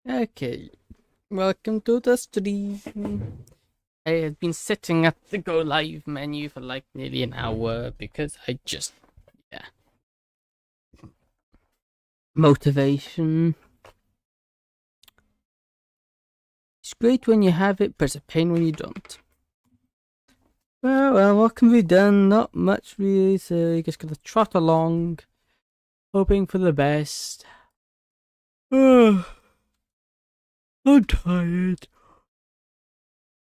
Okay, welcome to the stream. I have been sitting at the go live menu for like nearly an hour because yeah, motivation. It's great when you have it, but it's a pain when you don't. Well, what can be done? Not much really, so you just gotta trot along, hoping for the best. I'm tired.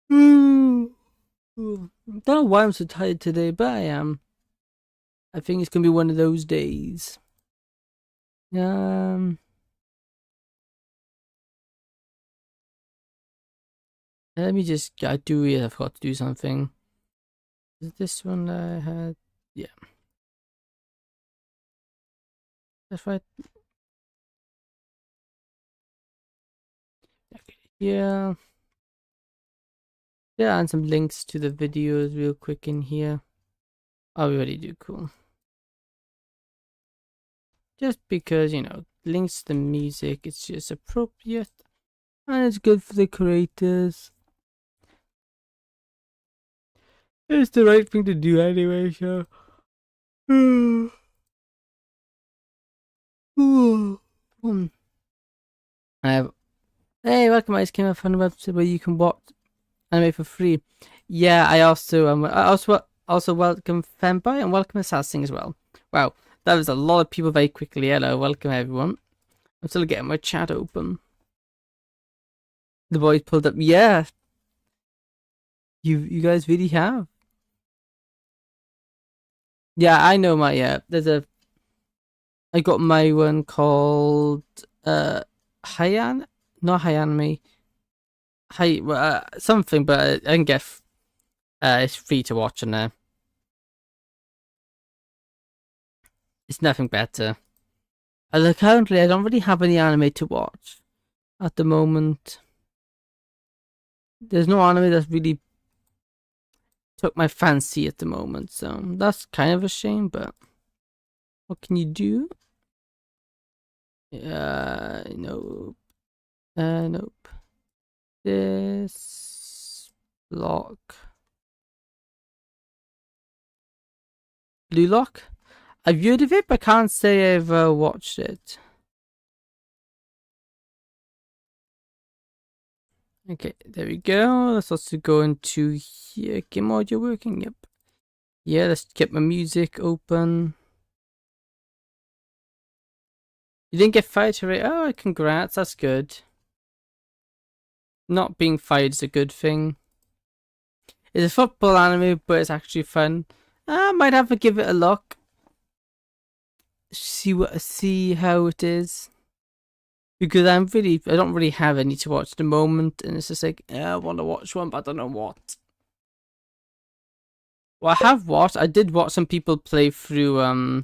Don't know why I'm so tired today, but I am. I think it's gonna be one of those days. Um, Let me just. I forgot to do something. Is this one I had? Yeah, that's right. Okay. Yeah. Yeah, and some links to the videos real quick in here. Oh, we already do. Cool. Just because, links to the music, it's just appropriate. And it's good for the creators. It's the right thing to do anyway, so. I have. Hey, welcome. I just came up on a website where you can watch anime for free. Yeah, I also welcome Femboy and welcome Assassin as well. Wow, that was a lot of people very quickly. Hello, welcome everyone. I'm still getting my chat open. The boys pulled up. Yeah, you guys really have. Yeah, I know my I got my one called Hyan, not Hyanme, something, but I can get it's free to watch on there. It's nothing better. Currently, I don't really have any anime to watch at the moment. There's no anime that's really took my fancy at the moment, so that's kind of a shame, but what can you do? Nope. Nope. This block. Blue Lock? I've heard of it, but can't say I've watched it. Okay, there we go. Let's also go into here. Game audio working? Yep. Yeah, let's get my music open. You didn't get fired today? Oh, congrats. That's good. Not being fired is a good thing. It's a football anime, but it's actually fun. I might have to give it a look. See how it is. Because I don't really have any to watch at the moment, and it's just like, I want to watch one, but I don't know what. Well, I did watch some people play through, I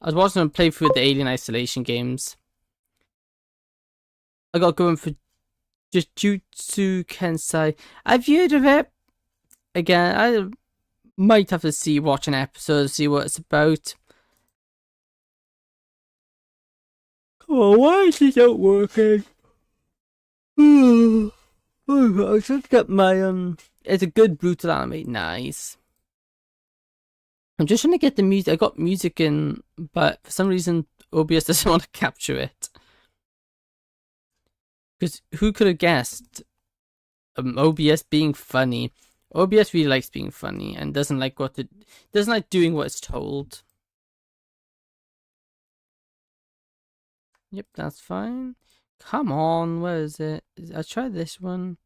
was watching them play through the Alien Isolation games. I got going for Jujutsu Kensai. I've heard of it. Again, I might have to watch an episode, see what it's about. Come on, why is this not working? I should get my It's a good brutal anime. Nice. I'm just trying to get the music. I got music in, but for some reason OBS doesn't want to capture it. Because who could have guessed OBS being funny? OBS really likes being funny and doesn't like doing what it's told. Yep, that's fine. Come on, where is it? I tried this one.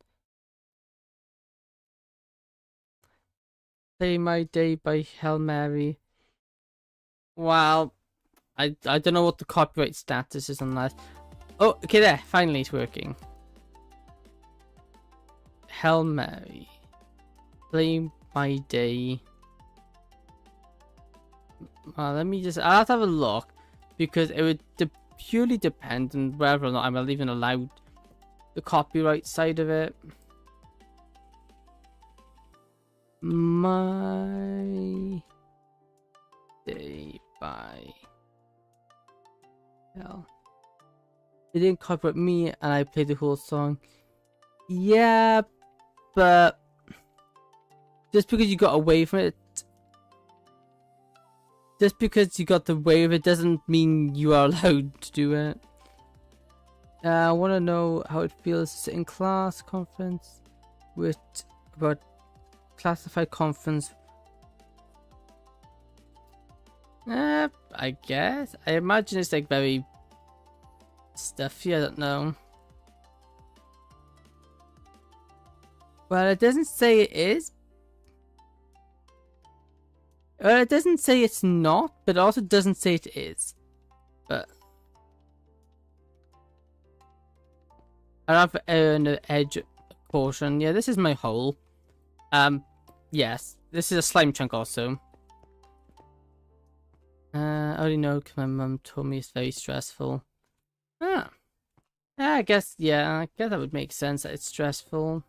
Play My Day by Hail Mary. Wow. I don't know what the copyright status is on that. Oh, okay, there. Finally, it's working. Hail Mary. Play My Day. Let me just. I'll have to have a look because it would purely depend on whether or not I'm even allowed the copyright side of it. My Day by Hell. They didn't copyright me, and I played the whole song. Yeah, but just because you got away from it, just because you got away with it doesn't mean you are allowed to do it. I want to know how it feels to sit in class conference with about classified conference. I guess. I imagine it's like very stuffy, I don't know. Well, it doesn't say it is. It doesn't say it's not, but it also doesn't say it is. But I have an edge caution. Yeah, this is my hole. Yes, this is a slime chunk also. I already know because my mum told me it's very stressful. Ah. I guess, yeah, I guess that would make sense that it's stressful.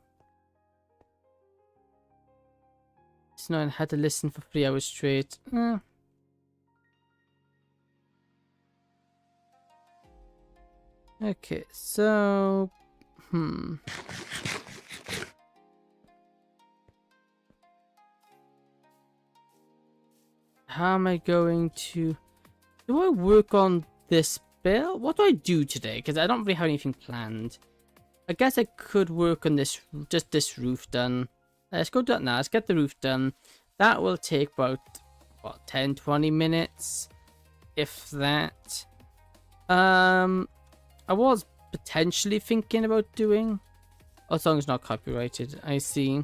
So I had to listen for 3 hours straight. Okay, so... How am I going to... Do I work on this bill? What do I do today? Because I don't really have anything planned. I guess I could work on this, just this roof done. Let's go do that now. Let's get the roof done. That will take about, what, 10-20 minutes? If that. I was potentially thinking about doing... Oh, song's not copyrighted. I see.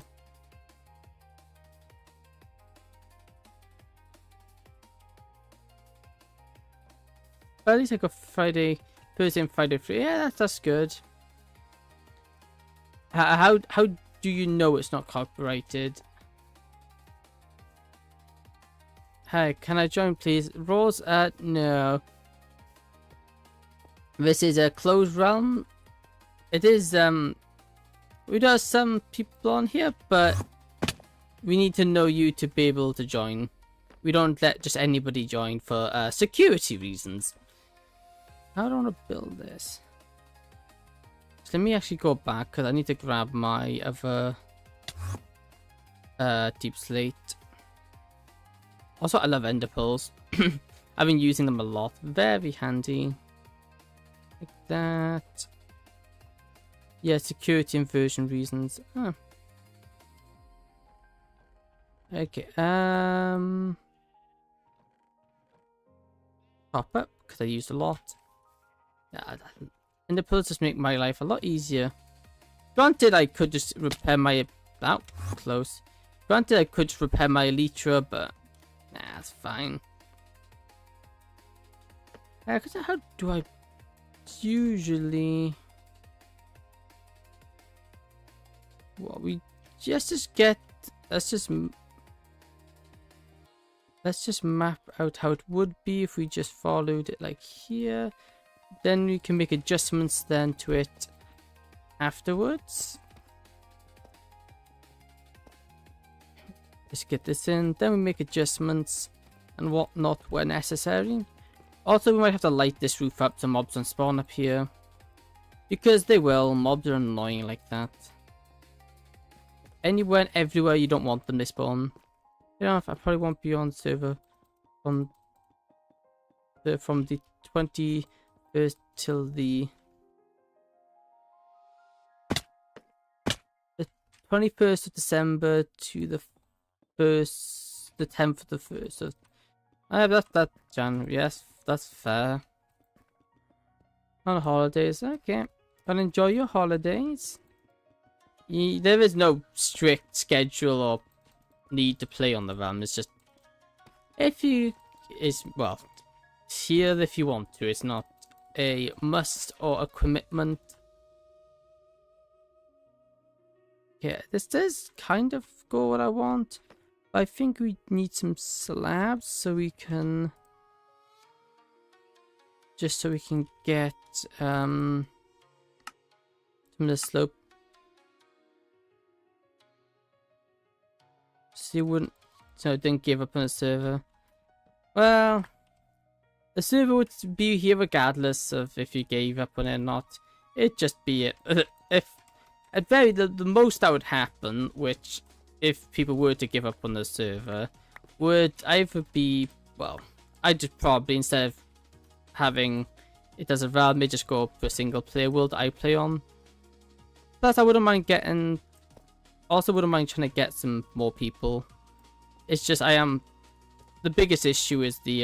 But at least I got Friday, Thursday and Friday free. Yeah, that's good. How do you know it's not copyrighted? Hi, can I join please? Rose, no. This is a closed realm. It is, we do have some people on here, but we need to know you to be able to join. We don't let just anybody join for security reasons. How do I want to build this? So let me actually go back because I need to grab my other deep slate. Also, I love ender pearls. I've been using them a lot. Very handy. Like that. Yeah, security and version reasons. Huh. Okay. Pop up because I used a lot. Yeah, ender pearls just make my life a lot easier. Granted, I could just repair my... Oh, close. Granted, I could just repair my elytra, but... Nah, that's fine. Cause how do I usually... Well, we just get... Let's just map out how it would be if we just followed it like here. Then we can make adjustments then to it afterwards. Just get this in, then we make adjustments and whatnot where necessary. Also, we might have to light this roof up so mobs don't spawn up here. Because they will, mobs are annoying like that. Anywhere and everywhere you don't want them to spawn. You know, I probably won't be on server from the 21st till the 21st of December to the 10th of the 1st. So, that's January. Yes, that's fair. On holidays, okay. Well, enjoy your holidays. There is no strict schedule or need to play on the RAM. It's just if you well, it's here if you want to. It's not a must or a commitment. Yeah, this does kind of go what I want. I think we need some slabs so we can get some of the slope. So you wouldn't, so it didn't give up on the server. Well, The server would be here regardless of if you gave up on it or not. It'd just be it. If at the most that would happen, which if people were to give up on the server, would either be, well, I'd just probably, instead of having it does a round, may just go up to a single player world I play on. Plus I wouldn't mind getting, also wouldn't mind trying to get some more people. It's just the biggest issue is the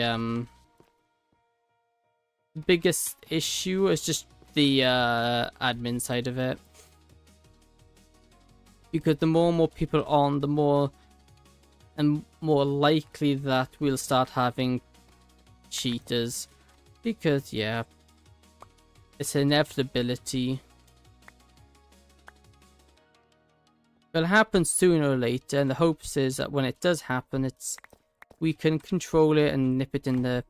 admin side of it. Because the more and more people on, the more and more likely that we'll start having cheaters. Because, yeah, it's an inevitability. It'll happen sooner or later, and the hopes is that when it does happen, we can control it and nip it in the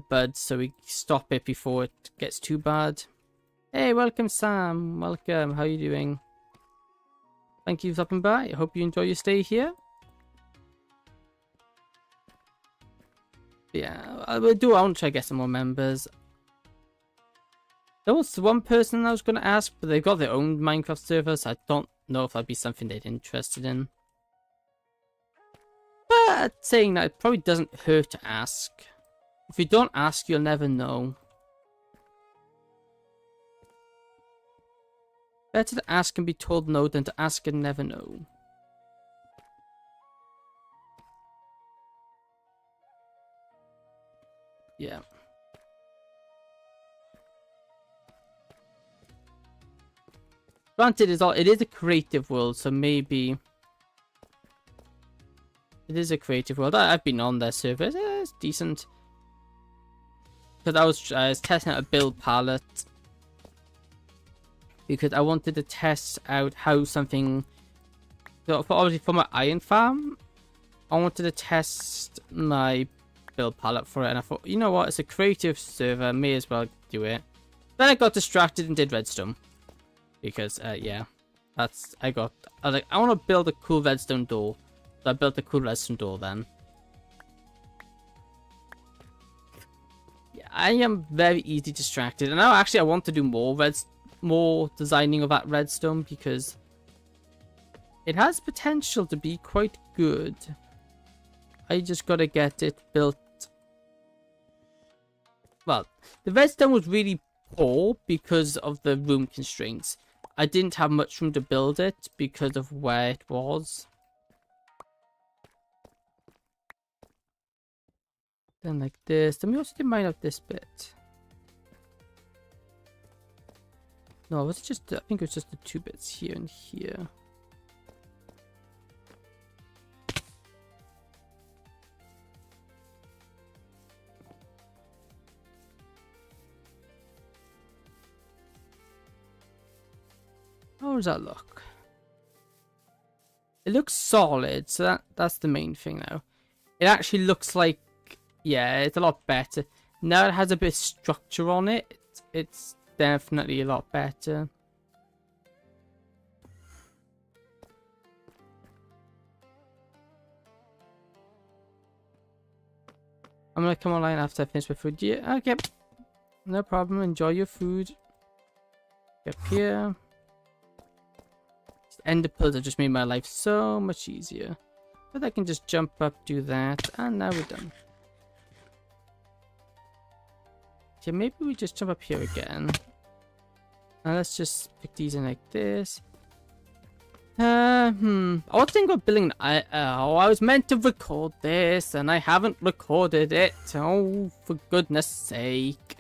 bud, so we stop it before it gets too bad. Hey, welcome Sam. Welcome. How are you doing? Thank you for stopping by. I hope you enjoy your stay here. Yeah, I want to try to get some more members. There was one person I was going to ask, but they've got their own Minecraft server, so I don't know if that'd be something they're interested in. But saying that, it probably doesn't hurt to ask. If you don't ask, you'll never know. Better to ask and be told no than to ask and never know. Yeah. Granted, it is a creative world, so maybe it is a creative world. I've been on their server. It's decent. Because I was testing out a build palette. Because I wanted to test out how something, so obviously for my iron farm, I wanted to test my build palette for it, and I thought, you know what, it's a creative server, may as well do it. Then I got distracted and did redstone. Because, yeah, I was like, I want to build a cool redstone door. So I built a cool redstone door then. Yeah, I am very easily distracted. And now actually I want to do more designing of that redstone, because it has potential to be quite good. I just gotta get it built. Well, the redstone was really poor because of the room constraints. I didn't have much room to build it because of where it was. Then like this. Then we also did mine out this bit. No, was it just, I think it was just the 2 bits here and here. How does that look? It looks solid, so that's the main thing now. It actually looks like, yeah, it's a lot better. Now it has a bit of structure on it. It's definitely a lot better. I'm gonna come online after I finish my food. Yeah, okay. No problem. Enjoy your food. Up here. Ender pearls have just made my life so much easier. But I can just jump up, do that, and now we're done. Okay, maybe we just jump up here again. Now let's just pick these in like this. I was thinking about building I was meant to record this and I haven't recorded it. Oh, for goodness sake.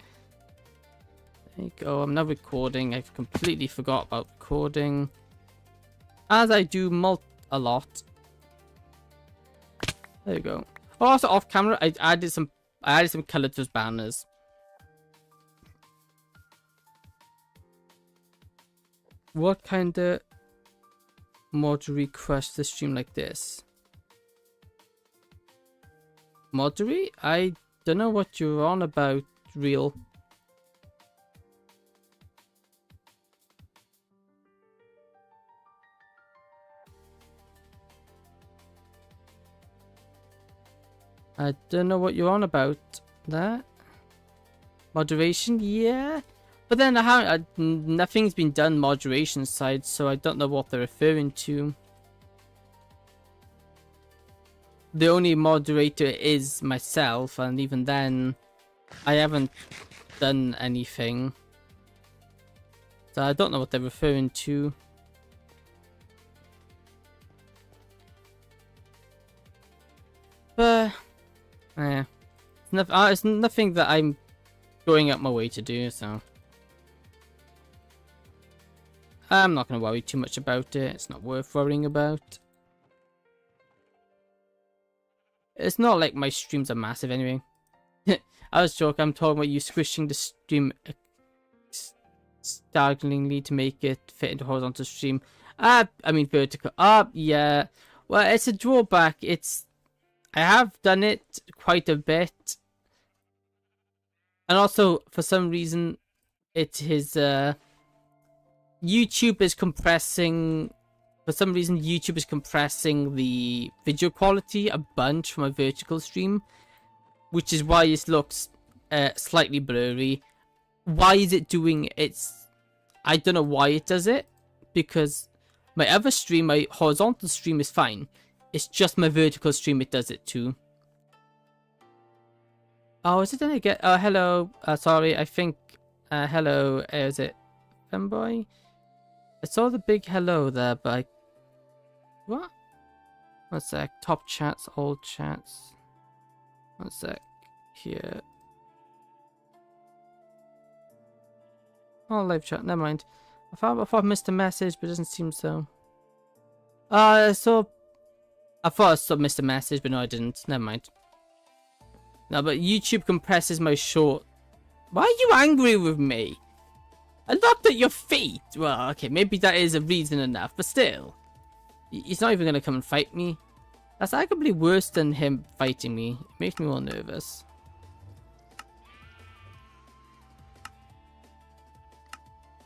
There you go, I'm not recording. I've completely forgot about recording. As I do a lot. There you go. Oh, also off camera, I added some color to those banners. What kind of mod request the stream like this? Moddery? I don't know what you're on about, real. I don't know what you're on about. That moderation, yeah. But then nothing's been done moderation side, so I don't know what they're referring to. The only moderator is myself, and even then, I haven't done anything. So I don't know what they're referring to. But, it's nothing that I'm going out my way to do, so I'm not going to worry too much about it. It's not worth worrying about. It's not like my streams are massive anyway. I was joking. I'm talking about you squishing the stream staggeringly to make it fit into horizontal stream. I mean vertical. Yeah. Well, it's a drawback. I have done it quite a bit. And also, for some reason, it is, YouTube is compressing... For some reason, YouTube is compressing the video quality a bunch from a vertical stream. Which is why it looks slightly blurry. Why is it doing it? I don't know why it does it. Because my other stream, my horizontal stream is fine. It's just my vertical stream it does it too. Oh, is it gonna get... Oh, hello. Sorry, I think... hello, is it... Femboy? I saw the big hello there, but I... What? One sec. Top chats, old chats. One sec. Here. Oh, live chat. Never mind. I thought I missed a message, but it doesn't seem so. I thought I missed a message, but no, I didn't. Never mind. No, but YouTube compresses my short. Why are you angry with me? I looked at your feet. Well, okay, maybe that is a reason enough, but still. He's not even going to come and fight me. That's arguably worse than him fighting me. It makes me more nervous.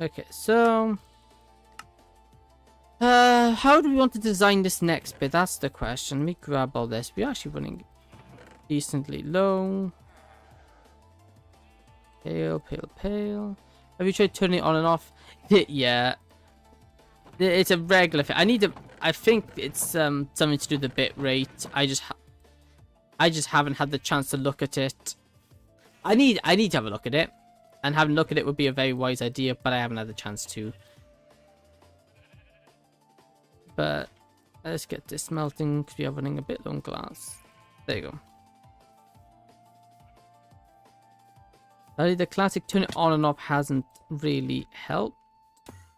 Okay, so... how do we want to design this next bit? That's the question. Let me grab all this. We're actually running decently low. Pale, pale, pale. Have you tried turning it on and off? Yeah. It's a regular thing. I think it's something to do with the bit rate. I just haven't had the chance to look at it. I need to have a look at it. And having a look at it would be a very wise idea, but I haven't had the chance to. But let's get this melting because we are running a bit low on glass. There you go. The classic turn it on and off hasn't really helped.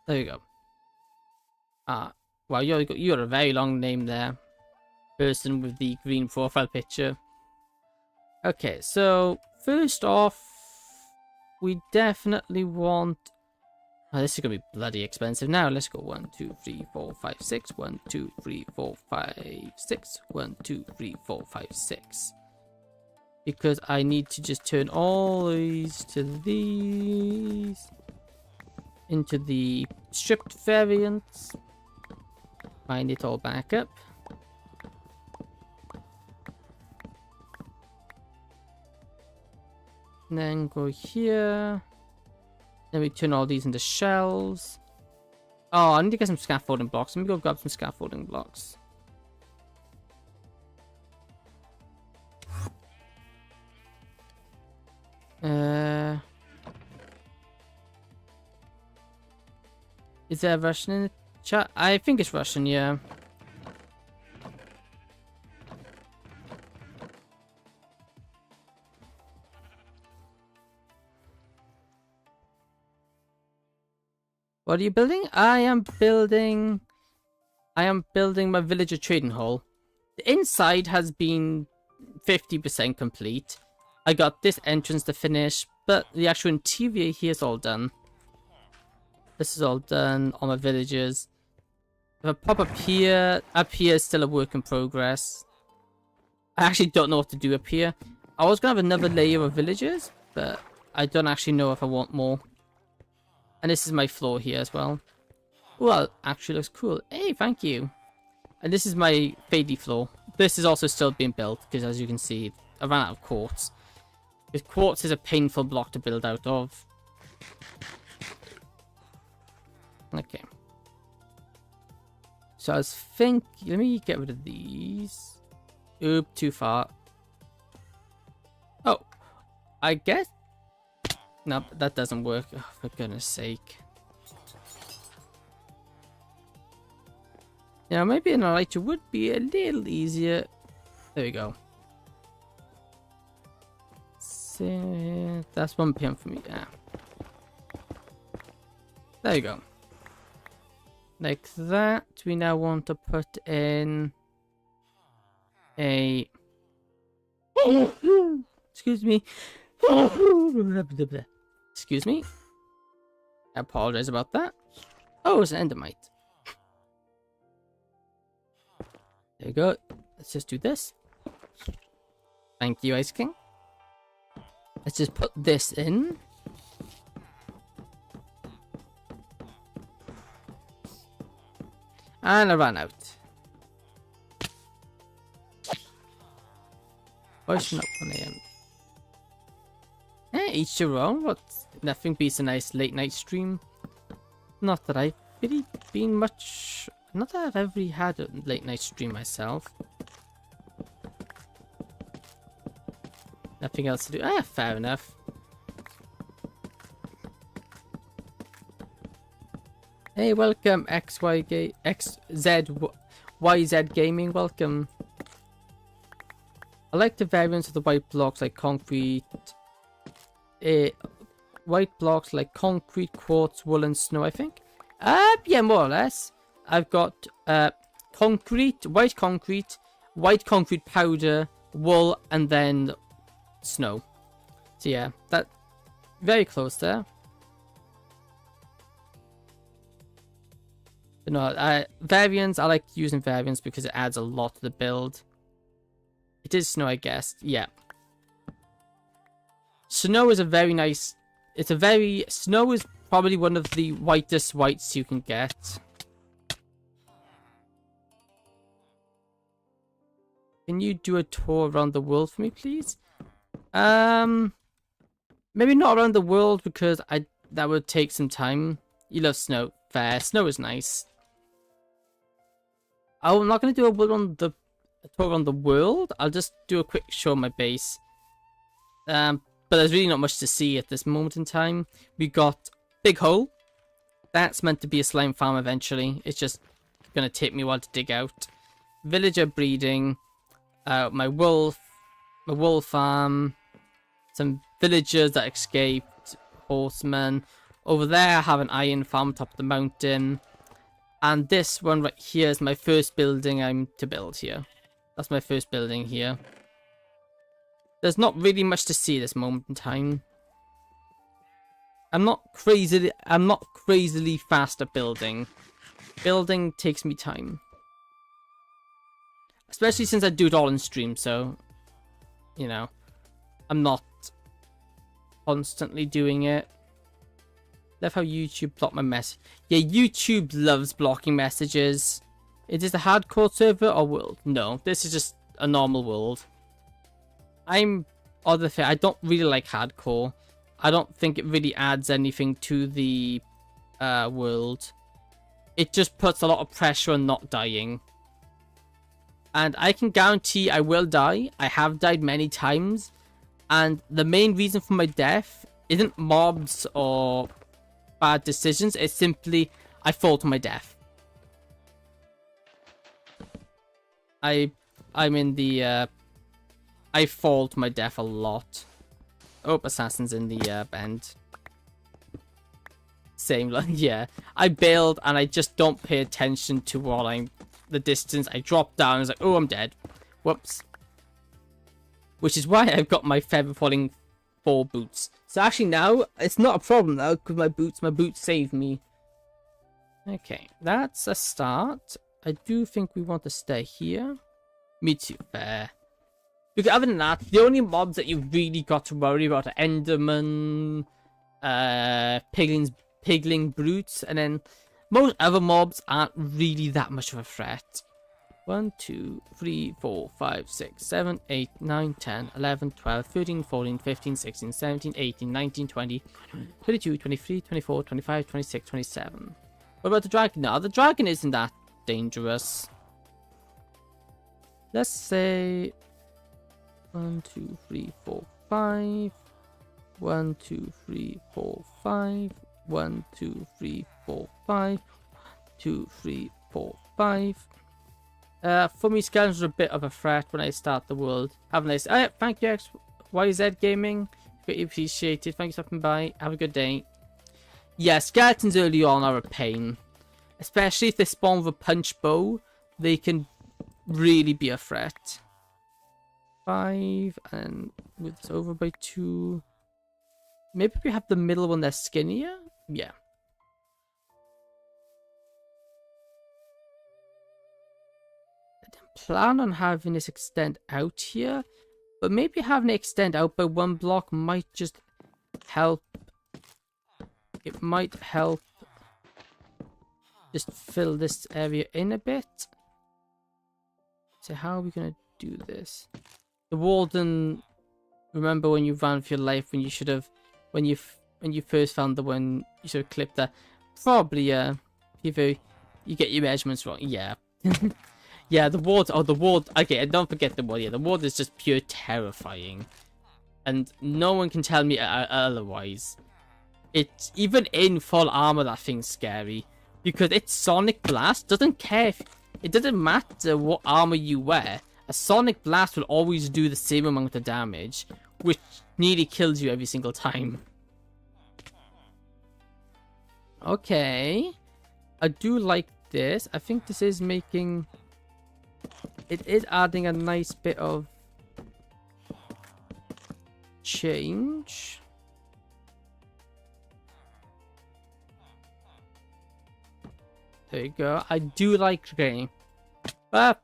There you go. Well, you're a very long name there. Person with the green profile picture. Okay, so first off, we definitely want... Oh, this is going to be bloody expensive now. Let's go 1, 2, 3, 4, 5, 6. 1, 2, 3, 4, 5, 6. 1, 2, 3, 4, 5, 6. Because I need to just turn all these to these into the stripped variants. Find it all back up. And then go here. Then we turn all these into shelves. Oh, I need to get some scaffolding blocks. Let me go grab some scaffolding blocks. Is there Russian in the chat? I think it's Russian, yeah. What are you building? I am building my villager trading hall. The inside has been 50% complete. I got this entrance to finish, but the actual interior here is all done. This is all done on my villagers. If I pop up here is still a work in progress. I actually don't know what to do up here. I was gonna have another layer of villagers, but I don't actually know if I want more. And this is my floor here as well. Well, actually looks cool. Hey, thank you. And this is my fadey floor. This is also still being built, because as you can see, I ran out of quartz. Because quartz is a painful block to build out of. Okay. So I was thinking, let me get rid of these. Oop, too far. Oh, I guess. No, that doesn't work. Oh, for goodness sake. Yeah, maybe an Elytra would be a little easier. There we go. So, that's 1 PM for me. Yeah. There you go. Like that. We now want to put in a. Excuse me. Excuse me. I apologize about that. Oh, it's an endermite. There you go. Let's just do this. Thank you, Ice King. Let's just put this in. And I ran out. Why should not 1 AM? Eh, each your own. What? Nothing beats a nice late night stream. Not that I've really been much. Not that I've ever really had a late night stream myself. Nothing else to do. Ah, fair enough. Hey, welcome YZ Gaming. Welcome. I like the variants of the white blocks like concrete. White blocks like concrete, quartz, wool, and snow. I think. Yeah, more or less. I've got concrete, white concrete powder, wool, and then snow. So yeah, that very close there. But no, variants. I like using variants because it adds a lot to the build. It is snow, I guess. Yeah. Snow is a very nice. Snow is probably one of the whitest whites you can get. Can you do a tour around the world for me, please? Maybe not around the world because that would take some time. You love snow. Fair. Snow is nice. I'm not going to do a tour around the world. I'll just do a quick show of my base. But there's really not much to see at this moment in time. We got Big Hole. That's meant to be a slime farm eventually. It's just going to take me a while to dig out. Villager breeding. My wool farm. Some villagers that escaped. Horsemen. Over there I have an iron farm top of the mountain. And this one right here is my first building I'm to build here. That's my first building here. There's not really much to see at this moment in time. I'm not crazily fast at building. Building takes me time. Especially since I do it all in stream, so you know, I'm not constantly doing it. Love how YouTube blocked my message. Yeah, YouTube loves blocking messages. Is this a hardcore server or world? No, this is just a normal world. I don't really like hardcore. I don't think it really adds anything to the world. It just puts a lot of pressure on not dying. And I can guarantee I will die. I have died many times. And the main reason for my death isn't mobs or bad decisions. It's simply I fall to my death. I fall to my death a lot. Oh, assassin's in the bend. Same, like, yeah. I bailed and I just don't pay attention to the distance. I drop down and it's like, oh, I'm dead. Whoops. Which is why I've got my feather falling 4 boots. So actually now, it's not a problem now, because my boots saved me. Okay, that's a start. I do think we want to stay here. Me too, fair. Because other than that, the only mobs that you've really got to worry about are Enderman, Pigling Brutes, and then most other mobs aren't really that much of a threat. 1, 2, 3, 4, 5, 6, 7, 8, 9, 10, 11, 12, 13, 14, 15, 16, 17, 18, 19, 20, 22, 23, 24, 25, 26, 27. What about the dragon? No, the dragon isn't that dangerous. Let's say 1, 2, 3, 4, 5. 1, 2, 3, 4, 5. 1, 2, 3, 4, 5. 2, 3, 4, 5. For me, skeletons are a bit of a threat when I start the world. Have a nice. Thank you, XYZ Gaming. Greatly appreciated. Thank you for stopping by. Have a good day. Yeah, skeletons early on are a pain, especially if they spawn with a punch bow. They can really be a threat. 5 and with this over by 2. Maybe we have the middle one that's skinnier. Yeah. Plan on having this extend out here, but maybe having it extend out by 1 block might just help. It might help just fill this area in a bit. So how are we gonna do this? The warden, remember when you ran for your life when you should have, when you first found the one, you should have clipped that. Probably you get your measurements wrong. Yeah. Yeah, the ward. Oh, the ward. Okay, don't forget the ward. Yeah, the ward is just pure terrifying, and no one can tell me otherwise. It's even in full armor. That thing's scary because its sonic blast doesn't care. It doesn't matter what armor you wear. A sonic blast will always do the same amount of damage, which nearly kills you every single time. Okay, I do like this. I think this is making. It is adding a nice bit of change. There you go. I do like the game. But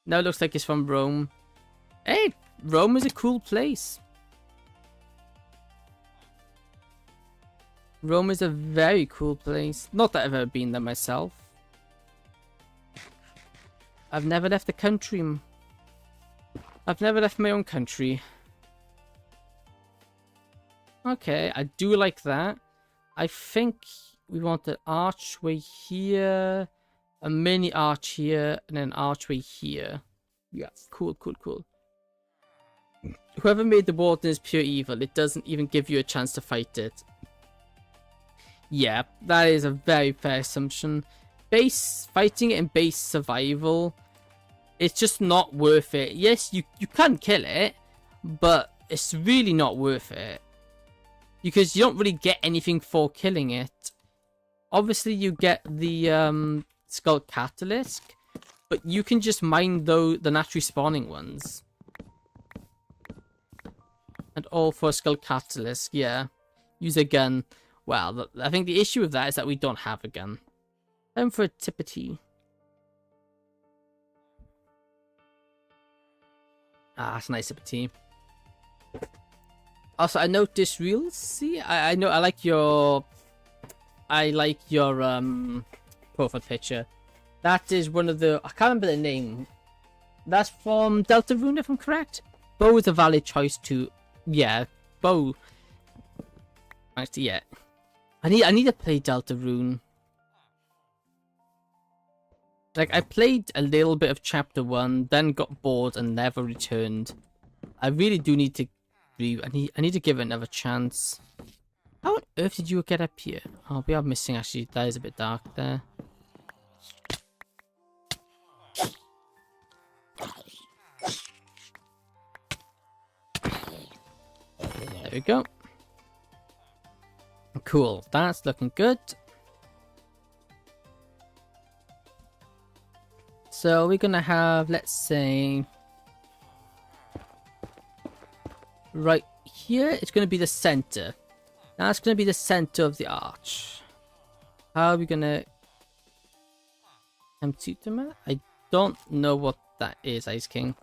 now it looks like it's from Rome. Hey, Rome is a cool place. Rome is a very cool place. Not that I've ever been there myself. I've never left the country. I've never left my own country. Okay, I do like that. I think we want an archway here, a mini arch here, and an archway here. Yeah, cool, cool, cool. Whoever made the warden is pure evil. It doesn't even give you a chance to fight it. Yeah, that is a very fair assumption. Fighting it in base survival, it's just not worth it. Yes, you can kill it, but it's really not worth it. Because you don't really get anything for killing it. Obviously, you get the Skull Catalyst, but you can just mine the naturally spawning ones. And all for a Skull Catalyst, yeah. Use a gun. Well, I think the issue with that is that we don't have a gun. Time for a tip of tea. Ah, it's a nice sip of tea. Also, I noticed reels. See, I know I like your profile picture. That is one of the, I can't remember the name. That's from Deltarune, if I'm correct. Bow is a valid choice too. Yeah, Bow. Actually, yeah. I need to play Deltarune. Like, I played a little bit of Chapter 1, then got bored and never returned. I really do need to... I need to give it another chance. How on earth did you get up here? Oh, we are missing, actually. That is a bit dark there. There we go. Cool. That's looking good. So we're gonna have, let's say, right here, it's gonna be the center. That's gonna be the center of the arch. How are we gonna empty them? I don't know what that is, Ice King.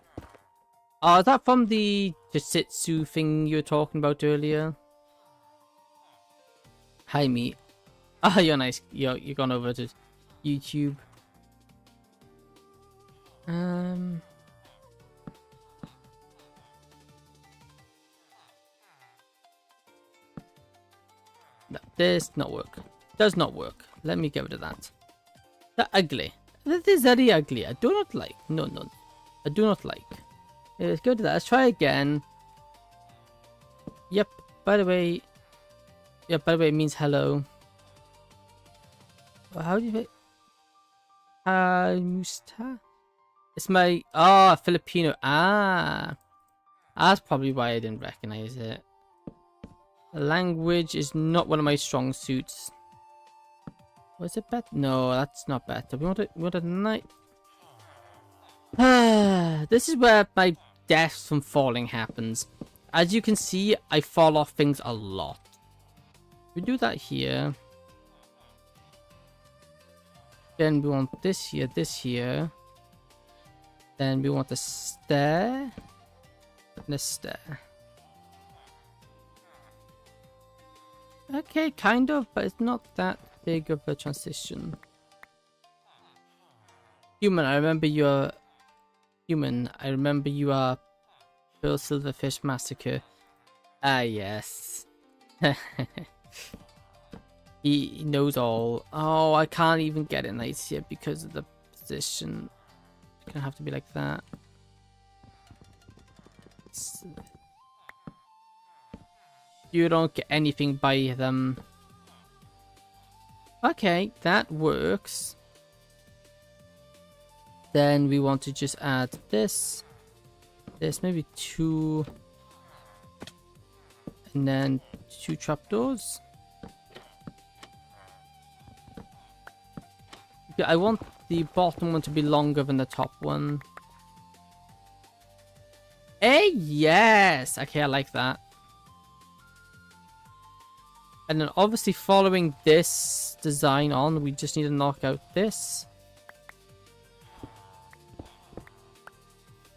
Oh, is that from the Jujitsu thing you were talking about earlier? Hi, me. Ah, you're nice. You're gone over to YouTube. No, this not work. Does not work. Let me get rid of that. That ugly. That is very ugly. I do not like. No, no. I do not like. Yeah, let's go to that. Let's try again. Yep. By the way. Yeah, by the way, it means hello. How do you say? Musta? It's my... Oh, Filipino. Ah. That's probably why I didn't recognize it. Language is not one of my strong suits. Was it better? No, that's not better. We want a night. This is where my death from falling happens. As you can see, I fall off things a lot. We do that here. Then we want this here. Then we want a stair. And a stair. Okay, kind of, but it's not that big of a transition. Human, I remember you're... Human, I remember you are... Bill Silverfish Massacre. Ah, yes. He knows all. Oh, I can't even get it nice here because of the position. It's gonna have to be like that. You don't get anything by them. Okay, that works. Then we want to just add this. This, maybe 2. And then 2 trapdoors. Yeah, I want the bottom one to be longer than the top one. Hey, yes! Okay, I like that. And then obviously following this design on, we just need to knock out this.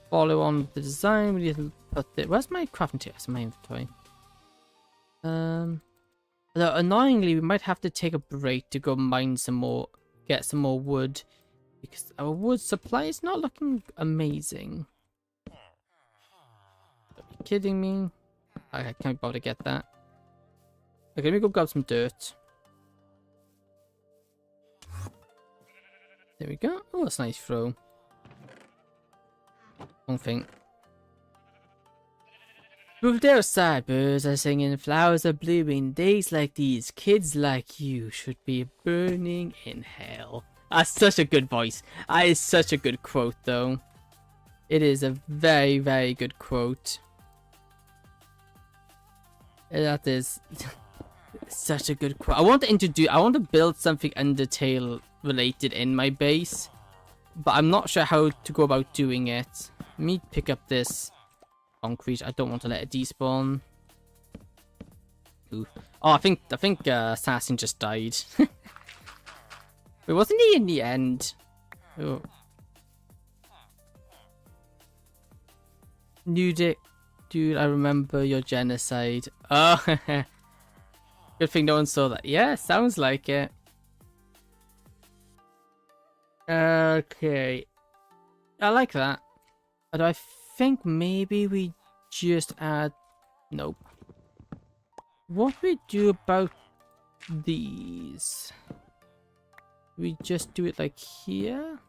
Follow on with the design, we need to put it... Where's my crafting table? It's in my inventory. Although annoyingly, we might have to take a break to go mine some more, get some more wood. Because our wood supply is not looking amazing. Are you kidding me? I can't bother to get that. Okay, let me go grab some dirt. There we go. Oh, that's a nice throw. Wrong thing. Move there outside, birds are singing, flowers are blooming. Days like these, kids like you should be burning in hell. That's such a good voice. That is such a good quote, though. It is a very, very good quote. That is... Such a good quote. I want to build something Undertale related in my base, but I'm not sure how to go about doing it. Let me pick up this concrete. I don't want to let it despawn. Ooh. Oh, I think Assassin just died. Wait, wasn't he in the end? Oh. Nudic, dude, I remember your genocide. Oh. Good thing no one saw that. Yeah, sounds like it. Okay. I like that. But I think maybe we just add... Nope. What we do about these? We just do it like here?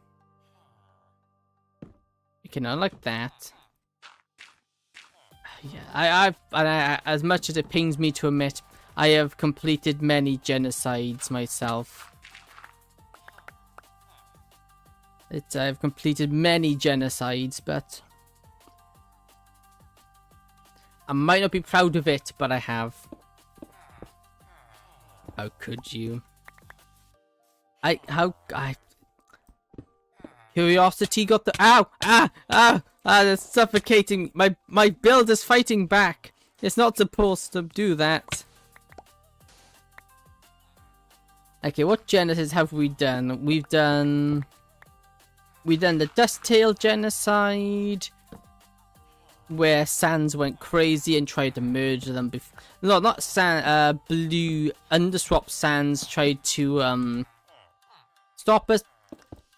Okay, not like that. Yeah, I as much as it pains me to admit, I have completed many genocides myself. I've completed many genocides, but I might not be proud of it, but I have. How could you? Curiosity got the... Ow! That's suffocating. My build is fighting back. It's not supposed to do that. Okay, what genesis have we done? We've done the Dusttail genocide, where Sans went crazy and tried to merge them. No, not Sans. Blue Underswap Sans tried to stop us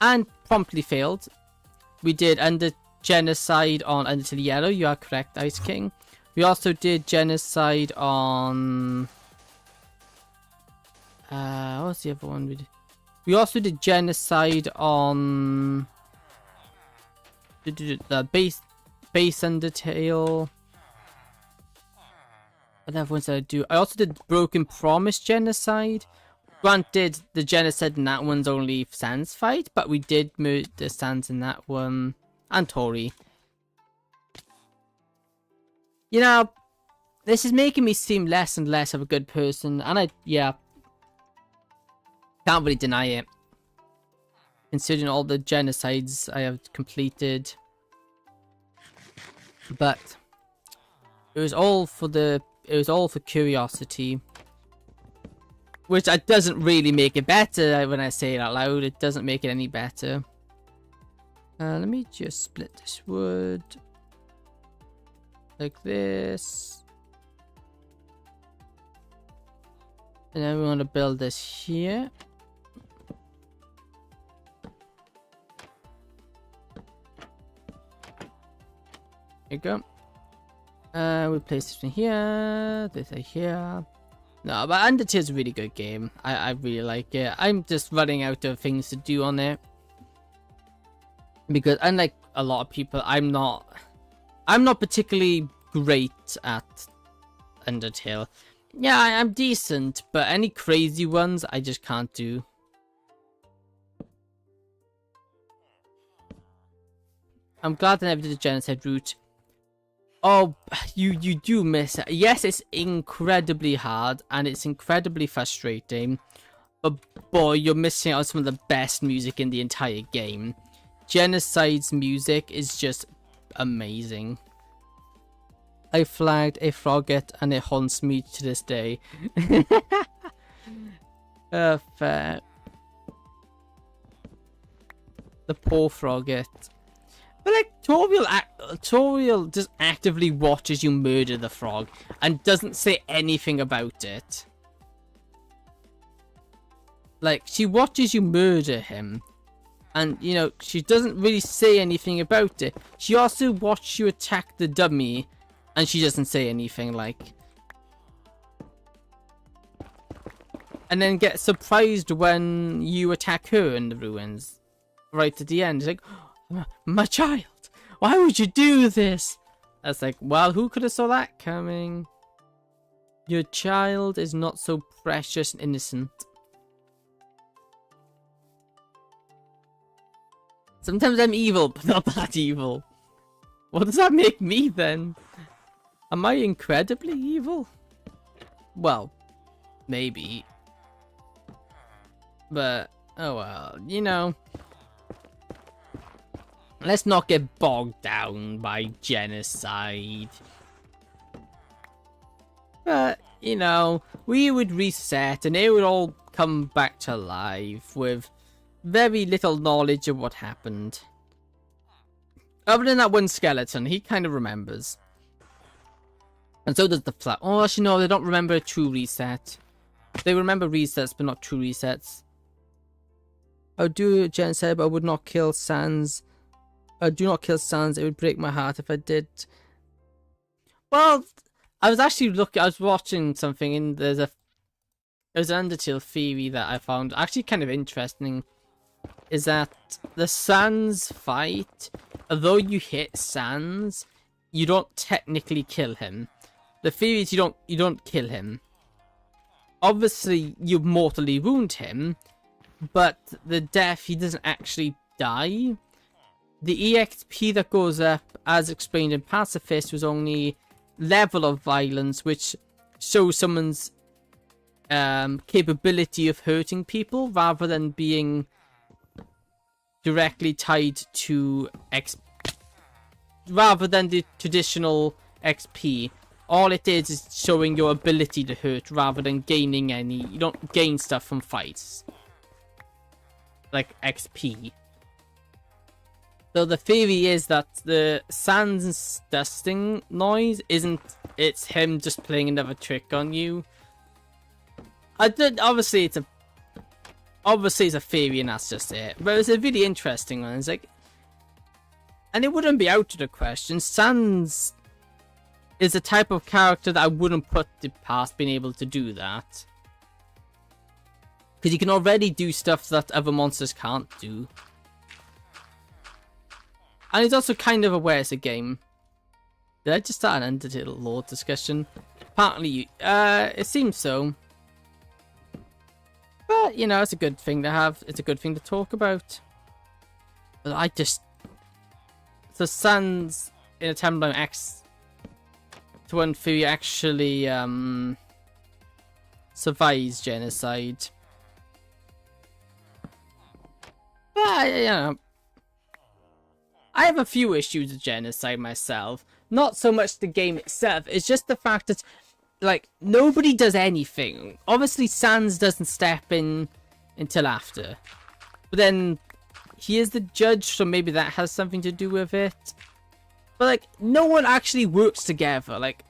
and promptly failed. we did genocide on Undertale Yellow. You are correct, Ice King. We also did genocide on... what was the other one we did? We also did genocide on... the base Undertale. What other ones did I do? I also did Broken Promise genocide. Granted, the genocide in that one's only Sans fight, but we did murder Sans in that one. And Tori. You know, this is making me seem less and less of a good person, and yeah. Can't really deny it. Considering all the genocides I have completed. But it was all for curiosity. Which doesn't really make it better when I say it out loud. It doesn't make it any better. Let me just split this wood. Like this. And then we want to build this here. There you go. We place this in here. This in here. No, but Undertale's a really good game. I really like it. I'm just running out of things to do on it. Because unlike a lot of people, I'm not particularly great at Undertale. Yeah, I'm decent, but any crazy ones I just can't do. I'm glad I never did the genocide route. Oh, you do miss it. Yes, it's incredibly hard and it's incredibly frustrating. But boy, you're missing out on some of the best music in the entire game. Genocide's music is just amazing. I flagged a frogget and it haunts me to this day. Fair. The poor frogget. But like, Toriel just actively watches you murder the frog and doesn't say anything about it. Like, she watches you murder him. And, you know, she doesn't really say anything about it. She also watched you attack the dummy. And she doesn't say anything, like. And then get surprised when you attack her in the ruins. Right at the end. It's like, oh, my child, why would you do this? That's like, well, who could have saw that coming? Your child is not so precious and innocent. Sometimes I'm evil, but not that evil. What does that make me then? Am I incredibly evil? Well, maybe. But, oh well, you know. Let's not get bogged down by genocide. But, you know, we would reset and it would all come back to life with very little knowledge of what happened. Other than that one skeleton, he kind of remembers. And so does the flat. Oh, actually, no, they don't remember a true reset. They remember resets, but not true resets. I would do genocide, but I would not kill Sans. Do not kill Sans. It would break my heart if I did. Well, I was actually I was watching something, and there's an Undertale theory that I found actually kind of interesting. Is that the Sans fight, although you hit Sans, you don't technically kill him. The theory is you don't kill him. Obviously, you mortally wound him, but the death, he doesn't actually die. The EXP that goes up, as explained in Pacifist, was only level of violence, which shows someone's capability of hurting people, rather than being directly tied to rather than the traditional XP. All it is showing your ability to hurt rather than gaining any. You don't gain stuff from fights. Like XP. So the theory is that the Sans dusting noise isn't. It's him just playing another trick on you. Obviously it's a theory and that's just it. But it's a really interesting one. It's like, And it wouldn't be out of the question. Sans is the type of character that I wouldn't put it past being able to do that. Because you can already do stuff that other monsters can't do. And it's also kind of aware it's a game. Did I just start an Undertale lore discussion? Apparently, it seems so. But, you know, it's a good thing to have. It's a good thing to talk about. But I just... So Sans in a timeline X to 1 actually survives genocide. But, you know, I have a few issues with genocide myself. Not so much the game itself, it's just the fact that, like, nobody does anything. Obviously, Sans doesn't step in until after. But then, he is the judge, so maybe that has something to do with it. But, like, no one actually works together. Like,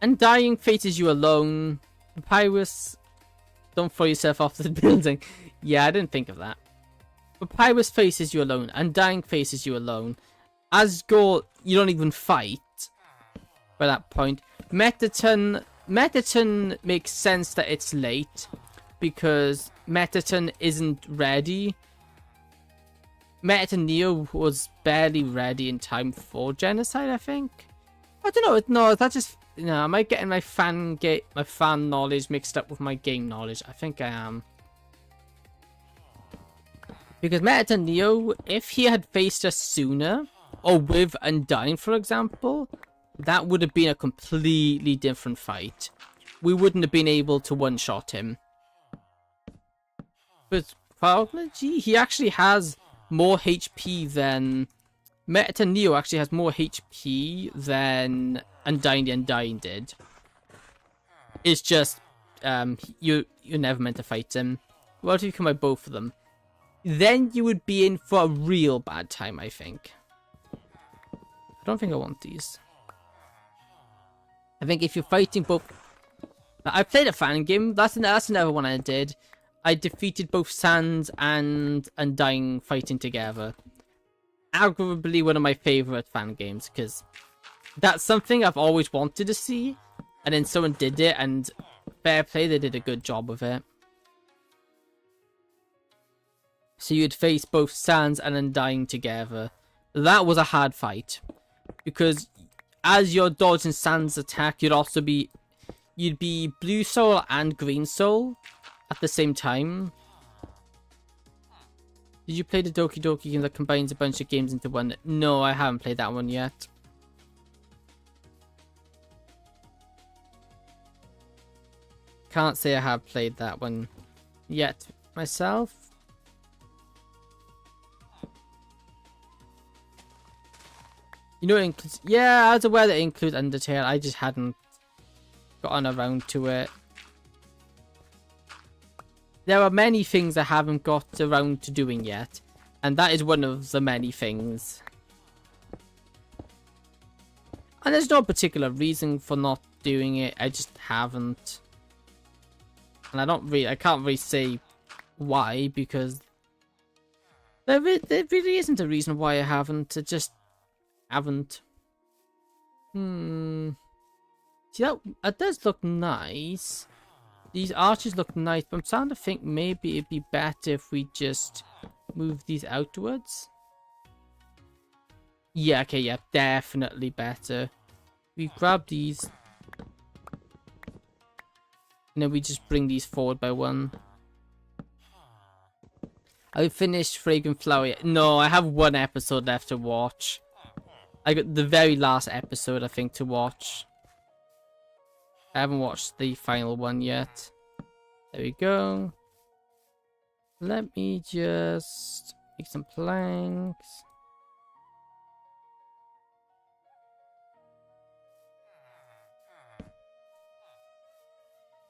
Undying faces you alone. Papyrus, don't throw yourself off the building. Yeah, I didn't think of that. Papyrus faces you alone. Undying faces you alone. Asgore, you don't even fight by that point. Metaton makes sense that it's late because Metaton isn't ready. Metaton Neo was barely ready in time for genocide, I think. I don't know. No, that just, you know, am I getting my fan knowledge mixed up with my game knowledge? I think I am. Because Metaton Neo, if he had faced us sooner, or with Undying, for example, that would have been a completely different fight. We wouldn't have been able to one-shot him. But Biology, he actually has more HP than... Metaton Neo actually has more HP than Undying the Undying did. It's just, you're never meant to fight him. What if you come by both of them? Then you would be in for a real bad time, I think. I don't think I want these. I think if you're fighting both... I played a fan game. That's another one I did. I defeated both Sans and Undying fighting together. Arguably one of my favourite fan games, because that's something I've always wanted to see. And then someone did it, and fair play, they did a good job with it. So you'd face both Sans and Undying together. That was a hard fight. Because as you're dodging Sans' attack, you'd be Blue Soul and Green Soul at the same time. Did you play the Doki Doki game that combines a bunch of games into one? No, I haven't played that one yet. Can't say I have played that one yet myself. You know it includes... Yeah, I was aware that it includes Undertale. I just hadn't gotten around to it. There are many things I haven't got around to doing yet. And that is one of the many things. And there's no particular reason for not doing it. I just haven't. And I can't really say why, because there really isn't a reason why I haven't. I just haven't. See, that does look nice. These arches look nice, but I'm starting to think maybe it'd be better if we just move these outwards. Yeah, okay, yeah, definitely better. We grab these. And then we just bring these forward by one. I finished Fragrant Flower yet? No, I have one episode left to watch. I got the very last episode, I think, to watch. I haven't watched the final one yet. There we go. Let me just make some planks.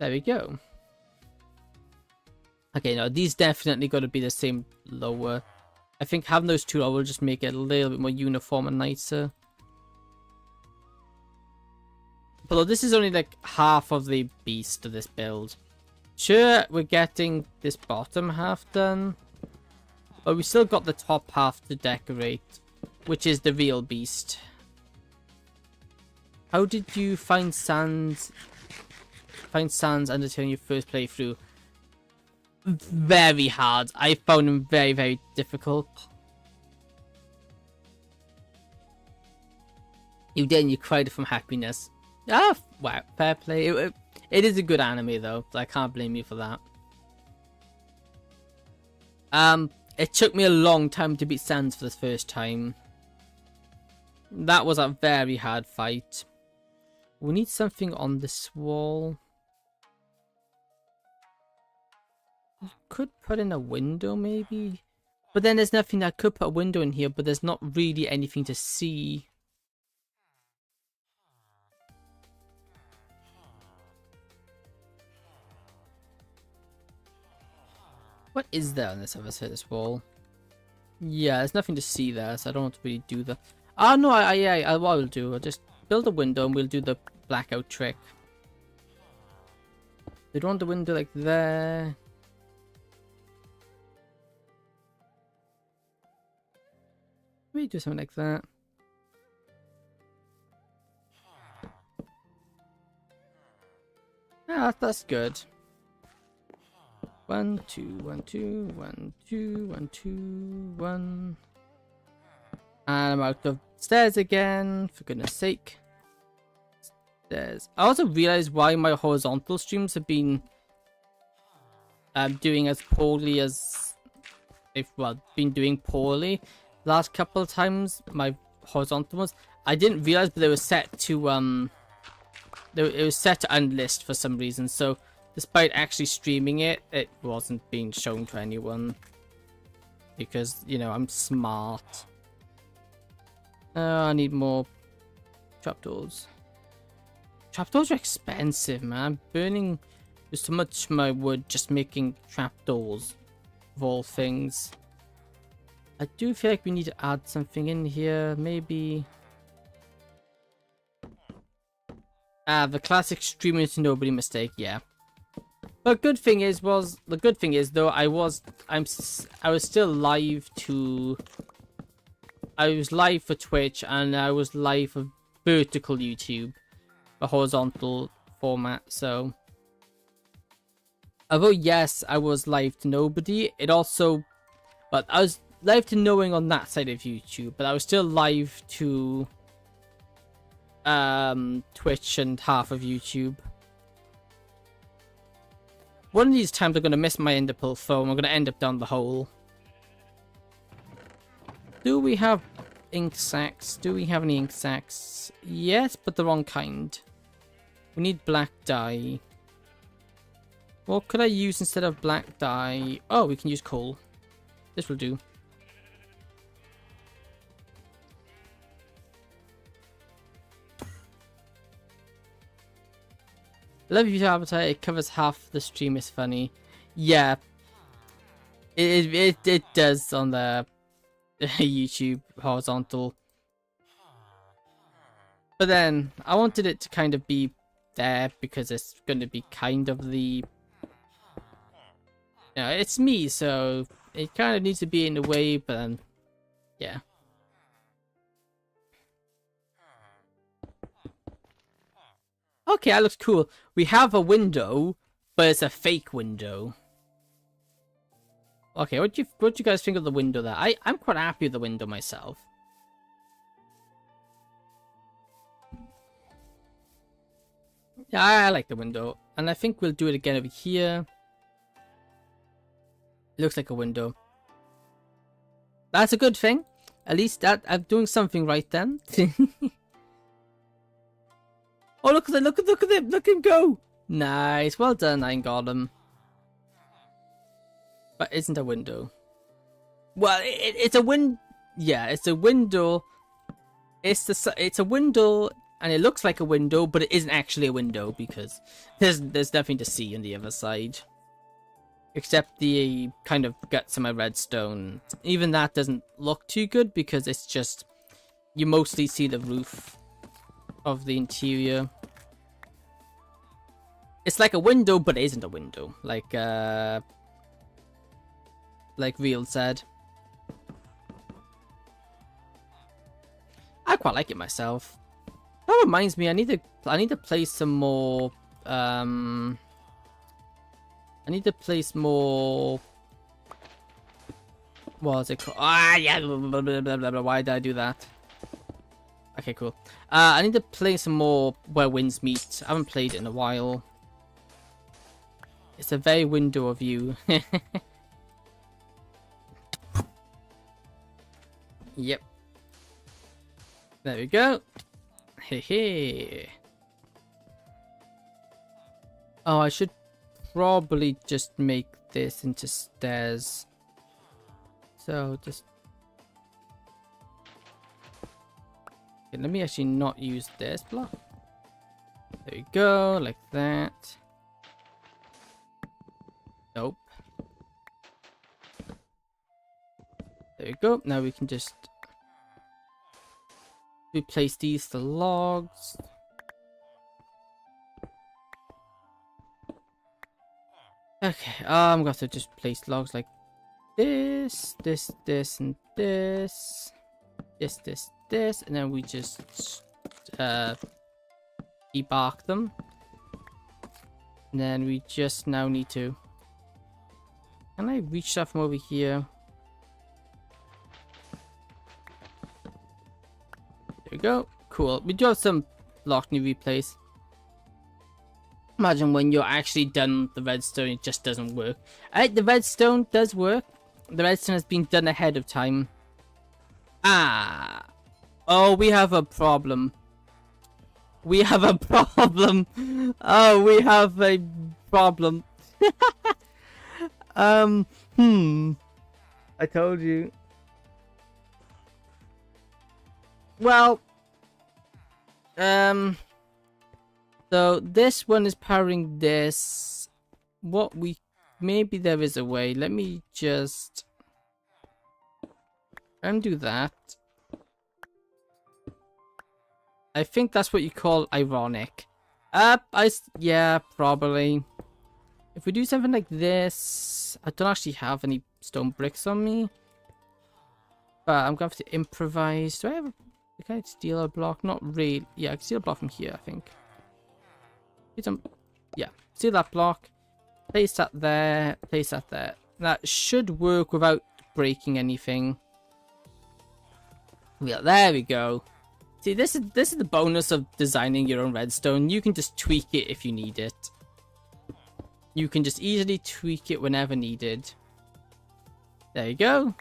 There we go. Okay, now these definitely got to be the same lower. I think having those two will just make it a little bit more uniform and nicer. Although this is only like half of the beast of this build. Sure, we're getting this bottom half done. But we still got the top half to decorate. which is the real beast. How did you find Sans Undertale in your first playthrough? Very hard. I found him very, very difficult. You did, and you cried from happiness. Ah, wow, fair play. It is a good anime though, so I can't blame you for that. It took me a long time to beat Sans for the first time. That was a very hard fight. We need something on this wall. Could put in a window maybe, but then there's nothing. I could put a window in here, but there's not really anything to see. What is there on this other side of this wall? Yeah, there's nothing to see there, so I don't want to really do the... Oh no, what I'll do, I'll just build a window and we'll do the blackout trick. We don't want the window like there. Maybe do something like that. Ah, that's good. 1, 2, 1, 2, 1, 2, 1, 2, 1. And I'm out of stairs again, for goodness sake. Stairs. I also realized why my horizontal streams have been doing as poorly as they've been doing poorly. Last couple of times, my horizontal ones, I didn't realize, but they were set to it was set to unlist for some reason. So despite actually streaming it, it wasn't being shown to anyone because, you know, I'm smart. I need more trapdoors. Trapdoors are expensive, man. I'm burning so much my wood just making trapdoors of all things. I do feel like we need to add something in here, maybe. The classic streaming to nobody mistake, yeah. But the good thing is though, I was still live to. I was live for Twitch and I was live for vertical YouTube, a horizontal format. So, although yes, I was live to nobody, it also, but I was live to knowing on that side of YouTube, but I was still live to Twitch and half of YouTube. One of these times I'm going to miss my ender pearl foam. I'm going to end up down the hole. Do we have ink sacs? Do we have any ink sacs? Yes, but the wrong kind. We need black dye. What could I use instead of black dye? Oh, we can use coal. This will do. Love you, Avatar. It covers half the stream. Is funny. Yeah, it does on the YouTube horizontal. But then I wanted it to kind of be there because it's going to be kind of the. You know, it's me, so it kind of needs to be in the way. But then, yeah. Okay, that looks cool. We have a window, but it's a fake window. Okay, what do you guys think of the window there? I'm quite happy with the window myself. Yeah, I like the window, and I think we'll do it again over here. It looks like a window. That's a good thing. At least that I'm doing something right then. Oh, look at him! Look him go! Nice, well done, I got him. But isn't a window? Well, it's a yeah, it's a window. It's a window, and it looks like a window, but it isn't actually a window because there's nothing to see on the other side, except the kind of guts of my redstone. Even that doesn't look too good because it's just you mostly see the roof of the interior. It's like a window, but it isn't a window. Like Real said. quite like it myself. That reminds me, I need to place some more. I need to place more. What is it called? Ah, yeah. Blah, blah, blah, blah, blah, blah. Why did I do that? Okay, cool. I need to play some more Where Winds Meet. I haven't played it in a while. It's a very window of view. Yep. There we go. Hey. Oh, I should probably just make this into stairs. So just... Okay, let me actually not use this block. There we go, like that. Nope. There we go. Now we can just replace these to logs. Okay, I'm gonna have to just place logs like this, and this, and then we just debark them. And then we just now need to... Can I reach that from over here? There we go. Cool. We do have some block new replace. Imagine when you're actually done the redstone, it just doesn't work. The redstone does work. The redstone has been done ahead of time. Ah. Oh, we have a problem. We have a problem. Oh, we have a problem. I told you. Well, so this one is powering this. Maybe there is a way. Let me just undo that. I think that's what you call ironic. Yeah, probably. If we do something like this, I don't actually have any stone bricks on me, but I'm going to have to improvise. Do I have can I steal a block? Not really. Yeah, I can steal a block from here, I think. Yeah, steal that block. Place that there. Place that there. That should work without breaking anything. Yeah, there we go. See, this is the bonus of designing your own redstone. You can just tweak it if you need it. You can just easily tweak it whenever needed. There you go.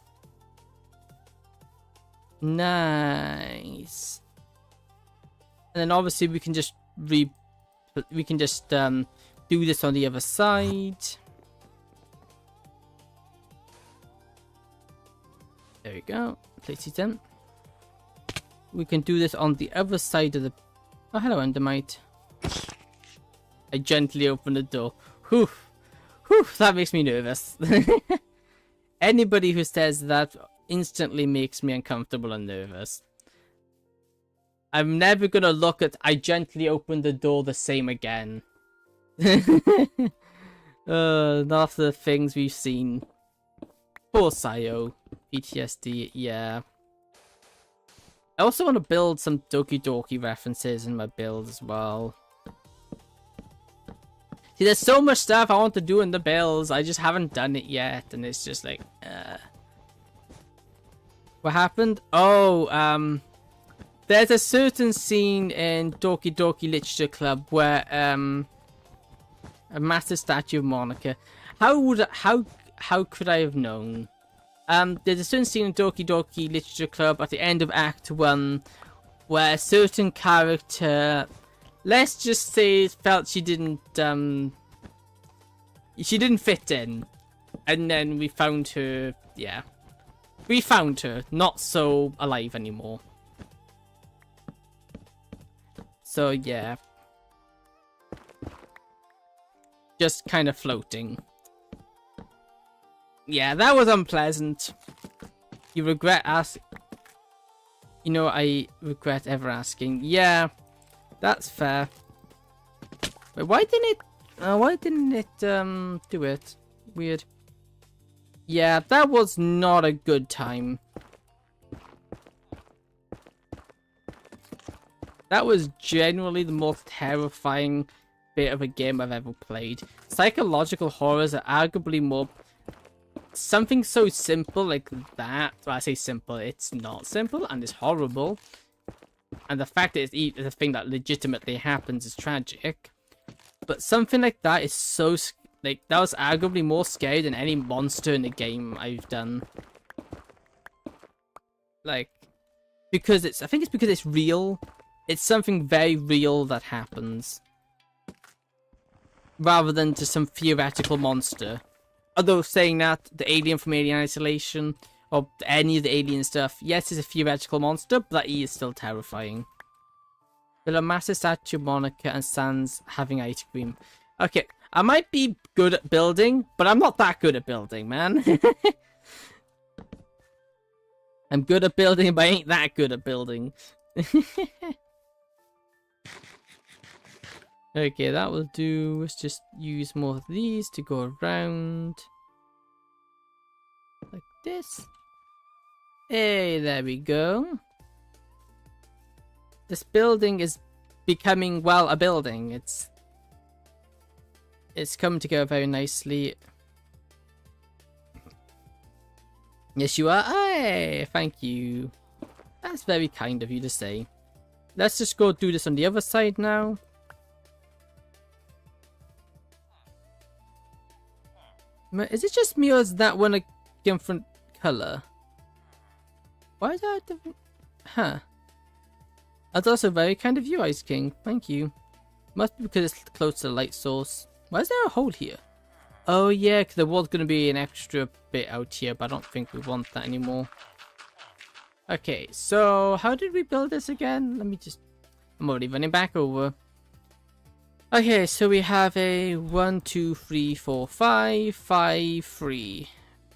Nice. And then obviously we can just do this on the other side. There we go. Place it in. We can do this on the other side of the... Oh, hello, Endermite. I gently open the door. Whew. Whew, that makes me nervous. Anybody who says that instantly makes me uncomfortable and nervous. I'm never gonna look at I gently opened the door the same again. After the things we've seen. Poor Sayo. PTSD, yeah. I also want to build some Doki Doki references in my build as well. See, there's so much stuff I want to do in the builds, I just haven't done it yet, and it's just like, What happened? Oh, there's a certain scene in Doki Doki Literature Club where, a massive statue of Monica. How could I have known? There's a certain scene in Doki Doki Literature Club at the end of Act 1 where a certain character, let's just say, felt she didn't fit in. And then we found her, yeah. We found her, not so alive anymore. So, yeah. Just kind of floating. Yeah, that was unpleasant. You regret asking. You know, I regret ever asking. Yeah, that's fair. Wait, why didn't it do it? Weird. Yeah, that was not a good time. That was genuinely the most terrifying bit of a game I've ever played. Psychological horrors are arguably more... Something so simple like that, well, I say simple, it's not simple and it's horrible. And the fact that it's the thing that legitimately happens is tragic. But something like that is so... Like, that was arguably more scary than any monster in the game I've done. Like, because it's... I think it's because it's real. It's something very real that happens. Rather than just some theoretical monster. Although saying that, the alien from Alien Isolation, or any of the alien stuff, yes, it's a theoretical monster, but that is still terrifying. Build a massive statue of Monica and Sans having ice cream. Okay, I might be good at building, but I'm not that good at building, man. I'm good at building, but I ain't that good at building. Okay, that will do. Let's just use more of these to go around. Like this. Hey, there we go. This building is becoming, well, a building. It's come together very nicely. Yes, you are. Hey, thank you. That's very kind of you to say. Let's just go do this on the other side now. Is it just me or is that one a different color? Why is that different? Huh. That's also very kind of you, Ice King. Thank you. Must be because it's close to the light source. Why is there a hole here? Oh yeah, because there was going to be an extra bit out here, but I don't think we want that anymore. Okay, so how did we build this again? Let me just... I'm already running back over. Okay, so we have a 1, 2, 3, 4, 5, 5, 3.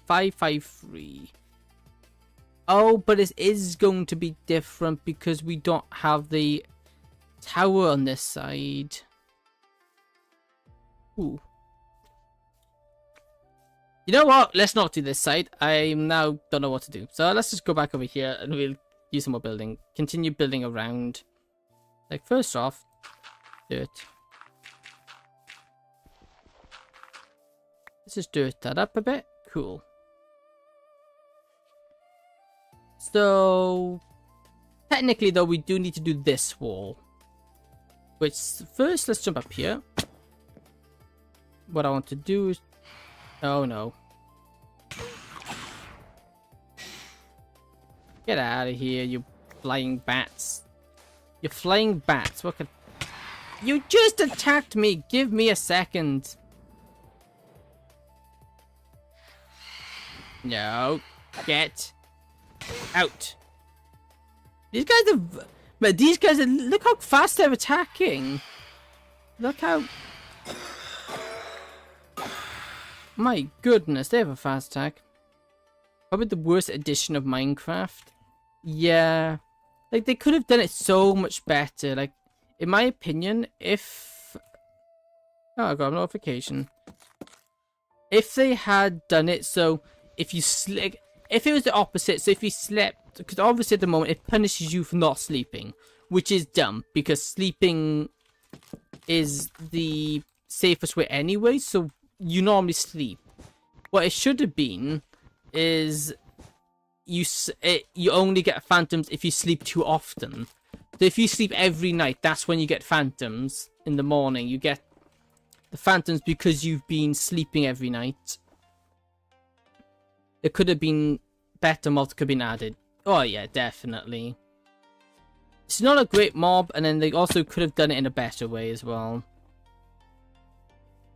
5, 5, 3. Oh, but it is going to be different because we don't have the tower on this side. Ooh. You know what? Let's not do this side. I now don't know what to do. So let's just go back over here and we'll do some more building. Continue building around. Like, first off, dirt. Let's just dirt that up a bit. Cool. So, technically though, we do need to do this wall. Which, first, let's jump up here. What I want to do is... Oh no. Get out of here, you flying bats. You flying bats, what could... You just attacked me! Give me a second. No. Get out. These guys are... But these guys are... Look how fast they're attacking. Look how... My goodness, they have a fast attack. Probably the worst edition of Minecraft. Yeah. Like, they could have done it so much better. Like, in my opinion, if... Oh, I got a notification. If they had done it so... If you sleep... If it was the opposite, so if you slept... Because obviously at the moment, it punishes you for not sleeping. Which is dumb, because sleeping is the safest way anyway, so... You normally sleep. What it should have been is you only get phantoms if you sleep too often. So if you sleep every night, that's when you get phantoms in the morning. You get the phantoms because you've been sleeping every night. It could have been better mods could have been added. Oh yeah, definitely. It's not a great mob, and then they also could have done it in a better way as well.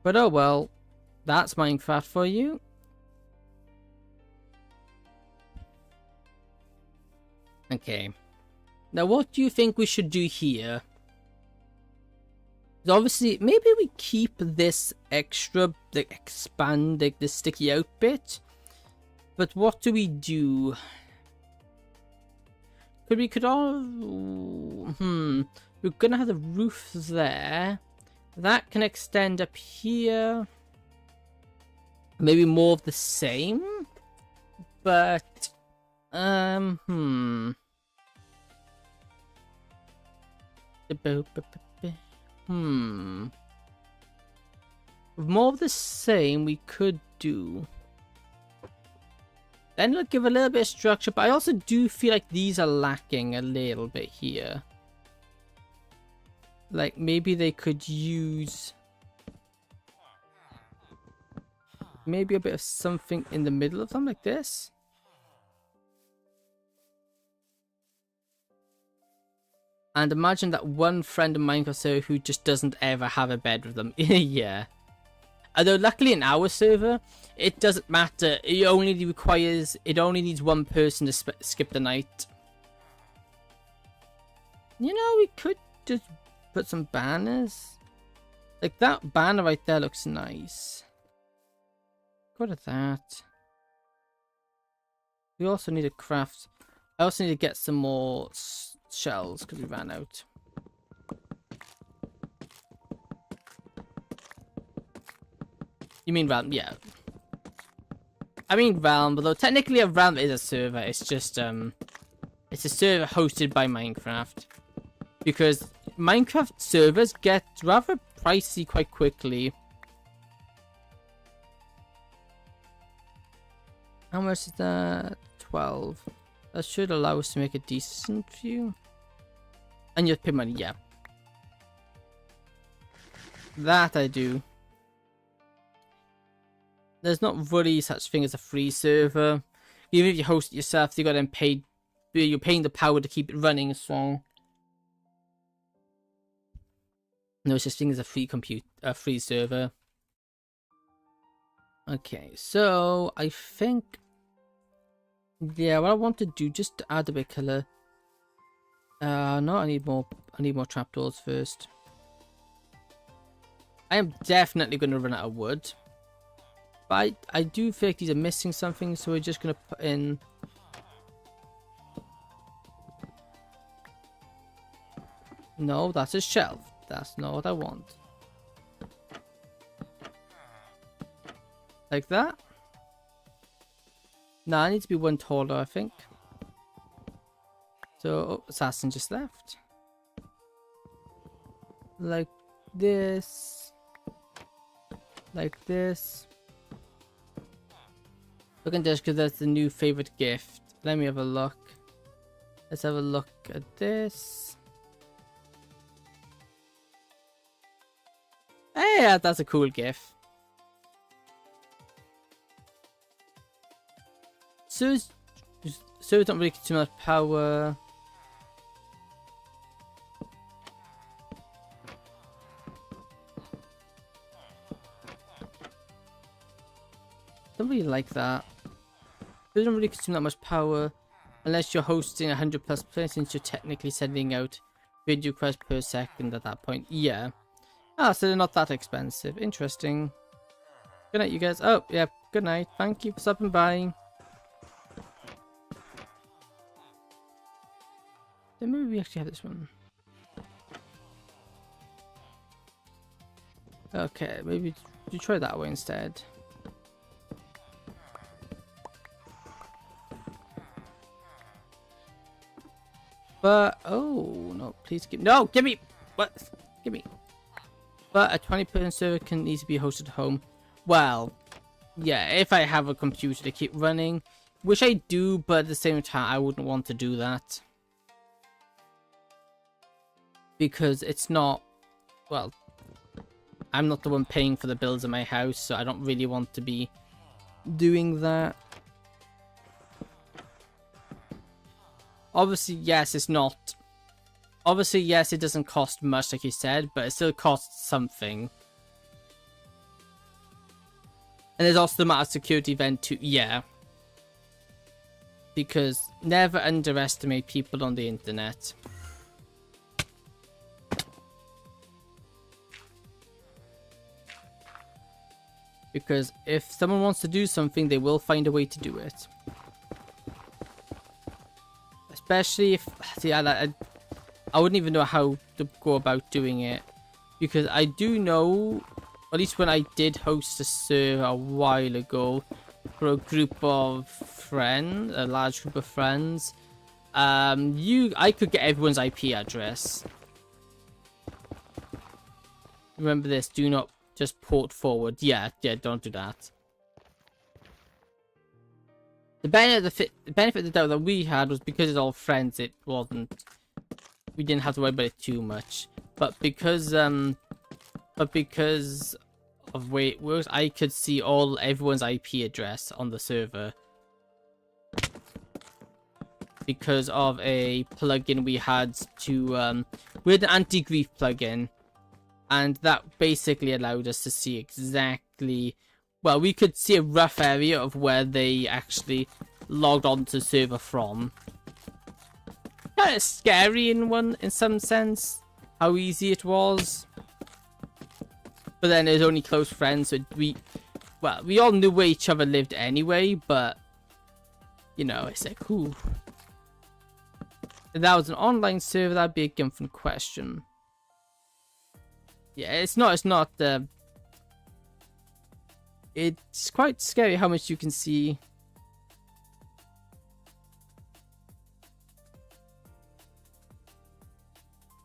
But oh well. That's Minecraft for you. Okay. Now what do you think we should do here? Obviously, maybe we keep this extra, like, expand, like, the sticky out bit. But what do we do? Could all... We're gonna have the roof there. That can extend up here. Maybe more of the same, but Hmm. More of the same we could do. Then it'll give a little bit of structure, but I also do feel like these are lacking a little bit here. Like maybe they could use maybe a bit of something in the middle of them like this. And imagine that one friend of Minecraft server who just doesn't ever have a bed with them. Yeah. Although luckily in our server, it doesn't matter. It only needs one person to skip the night. You know, we could just put some banners. Like that banner right there looks nice. Go to that. We also need to craft. I also need to get some more shells because we ran out. You mean realm? Yeah. I mean realm, although technically a realm is a server. It's just it's a server hosted by Minecraft, because Minecraft servers get rather pricey quite quickly. How much is that? 12. That should allow us to make a decent view. And you have to pay money, yeah. That I do. There's not really such thing as a free server. Even if you host it yourself, you got to pay. You're paying the power to keep it running. So no such thing as a free server. Okay, so I think, yeah, what I want to do, just to add a bit of color. No, I need more trapdoors first. I am definitely going to run out of wood. But I do feel like these are missing something, so we're just going to put in... No, that's a shelf. That's not what I want. Like that? Nah, I need to be one taller, I think. So, oh, Assassin just left. Like this. Like this. Look at this, because that's the new favorite gift. Let me have a look. Let's have a look at this. Hey, that's a cool gift. So it's not really too much power. Don't really like that. It doesn't really consume that much power unless you're hosting 100 plus players, since you're technically sending out video requests per second at that point. Yeah. Ah, so they're not that expensive. Interesting. Good night, you guys. Oh, yeah. Good night. Thank you for stopping by. Then maybe we actually have this one. Okay, maybe you try that way instead. But, oh, no, please give me, no, give me, what, give me. But a 20-person server can easily be hosted at home. Well, yeah, if I have a computer to keep running, which I do, but at the same time, I wouldn't want to do that. Because it's not, well, I'm not the one paying for the bills in my house, so I don't really want to be doing that. Obviously, yes, it's not. Obviously, yes, it doesn't cost much, like you said, but it still costs something. And there's also the matter of security event too, yeah. Because never underestimate people on the internet. Because if someone wants to do something, they will find a way to do it. Especially if, see, I wouldn't even know how to go about doing it. Because I do know, at least when I did host a server a while ago for a group of friends, a large group of friends, I could get everyone's IP address. Remember this, do not just port forward. Yeah, don't do that. The benefit of the doubt that we had was because it's all friends, we didn't have to worry about it too much. But because of way it works, I could see everyone's IP address on the server. Because of a plugin we had an anti-grief plugin, and that basically allowed us to see exactly, well, we could see a rough area of where they actually logged onto the server from. Kind of scary in some sense, how easy it was. But then there's only close friends, so we all knew where each other lived anyway, but you know, it's like, who? If that was an online server, that'd be a different question. Yeah, it's quite scary how much you can see.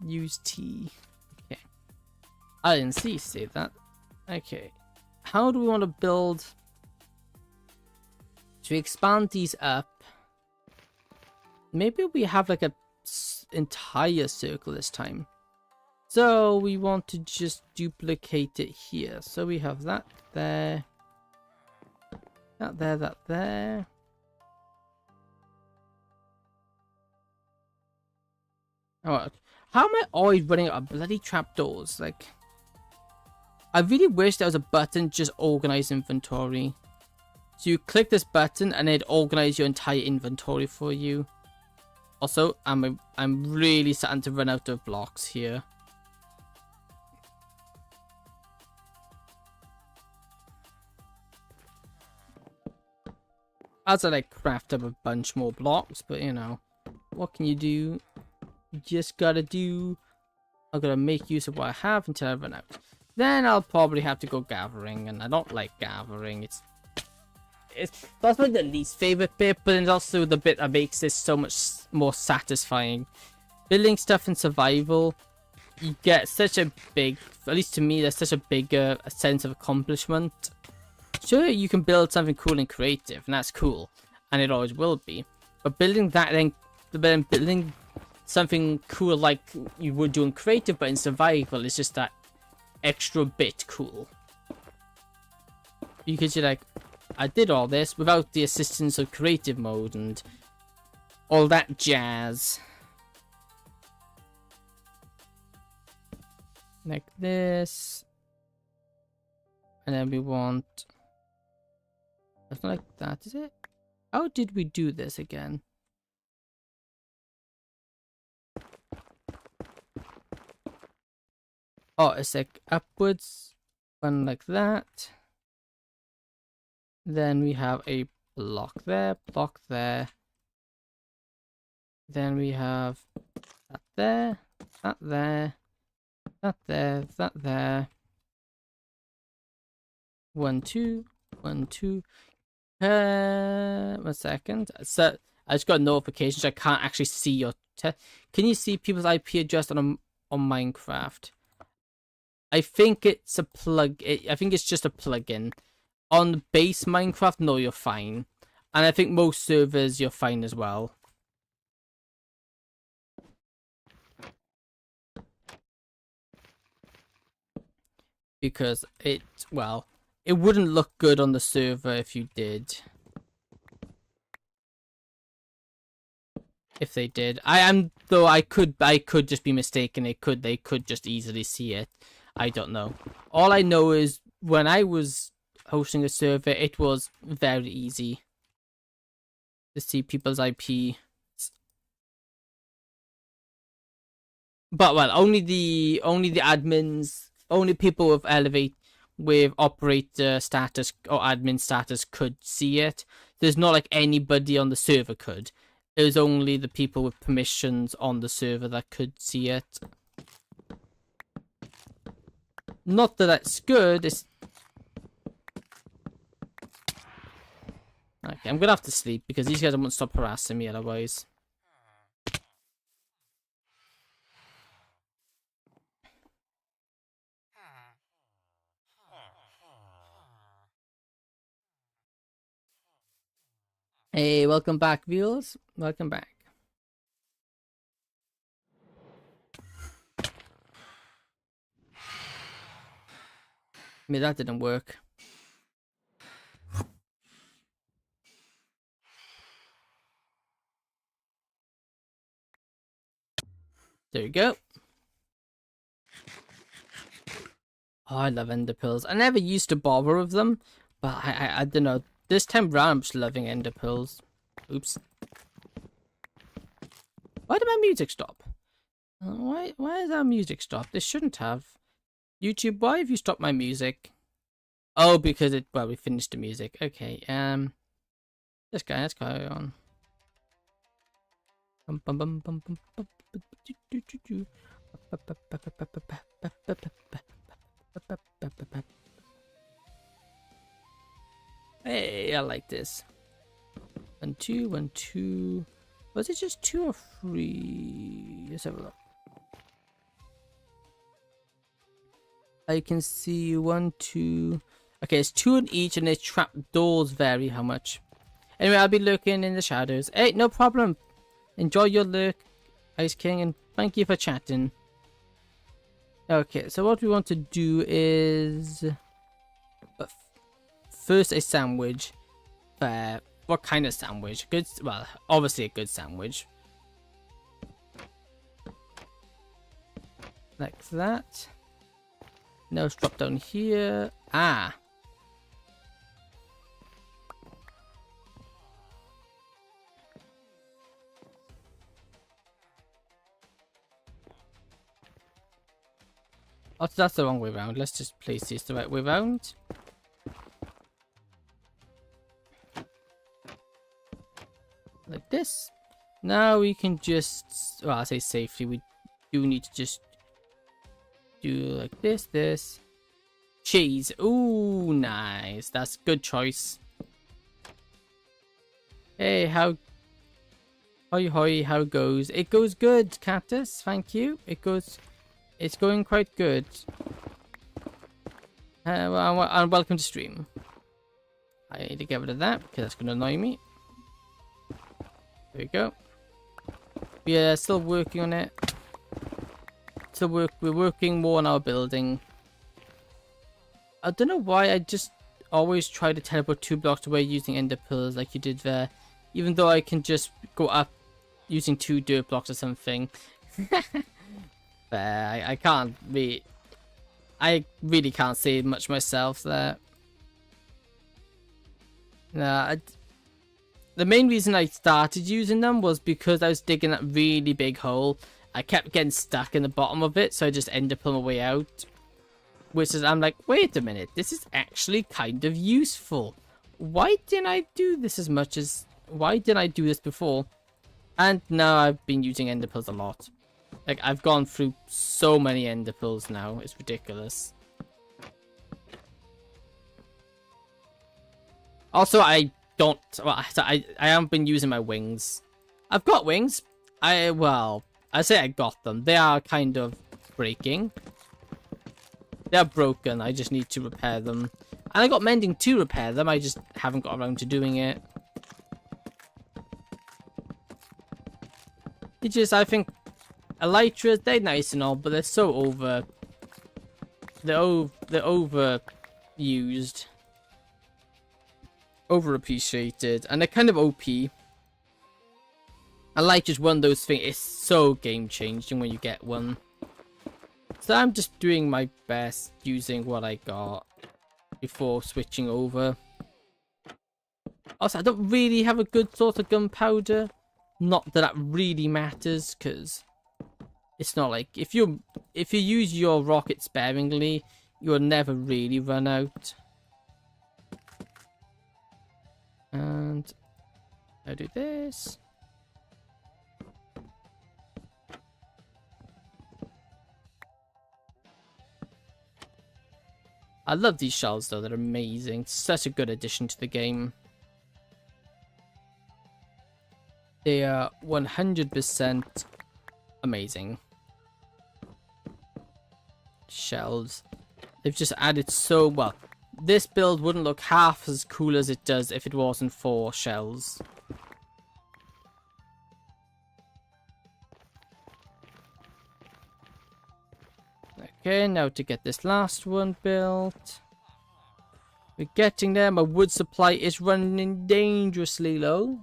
Use T. Okay. I didn't see that. Okay. How do we want to build to expand these up? Maybe we have like a entire circle this time. So we want to just duplicate it here. So we have that there. That there. Alright. How am I always running out of bloody trapdoors? Like, I really wish there was a button just organize inventory. So you click this button and it organizes your entire inventory for you. Also, I'm really starting to run out of blocks here. As I like craft up a bunch more blocks, but you know, what can you do? You just gotta do. I'm gonna make use of what I have until I run out. Then I'll probably have to go gathering, and I don't like gathering. That's my least favorite bit, but it's also the bit that makes this so much more satisfying. Building stuff in survival, you get such a big, at least to me, there's such a bigger sense of accomplishment. Sure, you can build something cool and creative, and that's cool, and it always will be. But building that, then building something cool like you would do in creative, but in survival, is just that extra bit cool. Because you're like, I did all this without the assistance of creative mode and all that jazz. Like this. And then we want... Something like that, is it? How did we do this again? Oh, it's like upwards. One like that. Then we have a block there, block there. Then we have that there, that there, that there, that there. 1, 2, 1, 2. 1 second. So I just got notifications. I can't actually see your. Can you see people's IP address on Minecraft? I think it's a I think it's just a plugin. On base Minecraft, no, you're fine. And I think most servers, you're fine as well. Because it wouldn't look good on the server if you did. If they did. I could just be mistaken. They could just easily see it. I don't know. All I know is when I was hosting a server, it was very easy to see people's IP. But well, only the admins, only people with operator status or admin status could see it. There's not like anybody on the server could. It was only the people with permissions on the server that could see it. Not that that's good. It's okay. I'm gonna have to sleep because these guys won't stop harassing me otherwise. Hey, welcome back, viewers. Welcome back. I mean, that didn't work. There you go. Oh, I love ender pearls. I never used to bother with them, but I don't know. This time round, I'm just loving ender pearls. Oops. Why did my music stop? Why has our music stopped? This shouldn't have. YouTube, why have you stopped my music? Oh, because we finished the music. Okay, let's go on. Hey, I like this. 1, 2, 1, 2. Was it just 2 or 3? Let's have a look. I can see 1, 2. Okay, it's 2 in each, and the trap doors vary how much. Anyway, I'll be lurking in the shadows. Hey, no problem. Enjoy your lurk, Ice King, and thank you for chatting. Okay, so what we want to do is first a sandwich. What kind of sandwich? Good. Well, obviously a good sandwich. Like that. Now let's drop down here. Ah. Oh, that's the wrong way around. Let's just place this the right way around. Like this. Now we can just, well, I say safely, we do need to just do like this. Cheese. Ooh, nice. That's good choice. Hey, how goes? It goes good, Cactus. Thank you. It's going quite good. And welcome to stream. I need to get rid of that because that's going to annoy me. There we go. Yeah, still working on it. We're working more on our building. I don't know why I just always try to teleport 2 blocks away using ender pearls like you did there. Even though I can just go up using 2 dirt blocks or something. But I can't be. I really can't say much myself there. Nah, the main reason I started using them was because I was digging that really big hole. I kept getting stuck in the bottom of it, so I just ended up on my way out. Which is, I'm like, wait a minute, this is actually kind of useful. Why didn't I do this as much as... Why didn't I do this before? And now I've been using ender pearls a lot. Like, I've gone through so many ender pearls now, it's ridiculous. Also, I don't... Well, I haven't been using my wings. I've got wings. I say I got them. They are kind of breaking. They're broken. I just need to repair them. And I got mending to repair them. I just haven't got around to doing it. It's just, I think, elytras, they're nice and all, but they're so over... They're overused. Overappreciated. And they're kind of OP. Elytra's one of those things, it's so game changing when you get one. So I'm just doing my best using what I got before switching over. Also, I don't really have a good source of gunpowder. Not that that really matters, because it's not like if you use your rocket sparingly, you'll never really run out. And I do this. I love these shells though, they're amazing. Such a good addition to the game. They are 100% amazing. Shells. They've just added so well. This build wouldn't look half as cool as it does if it wasn't for shells. Okay, now to get this last one built. We're getting there. My wood supply is running dangerously low.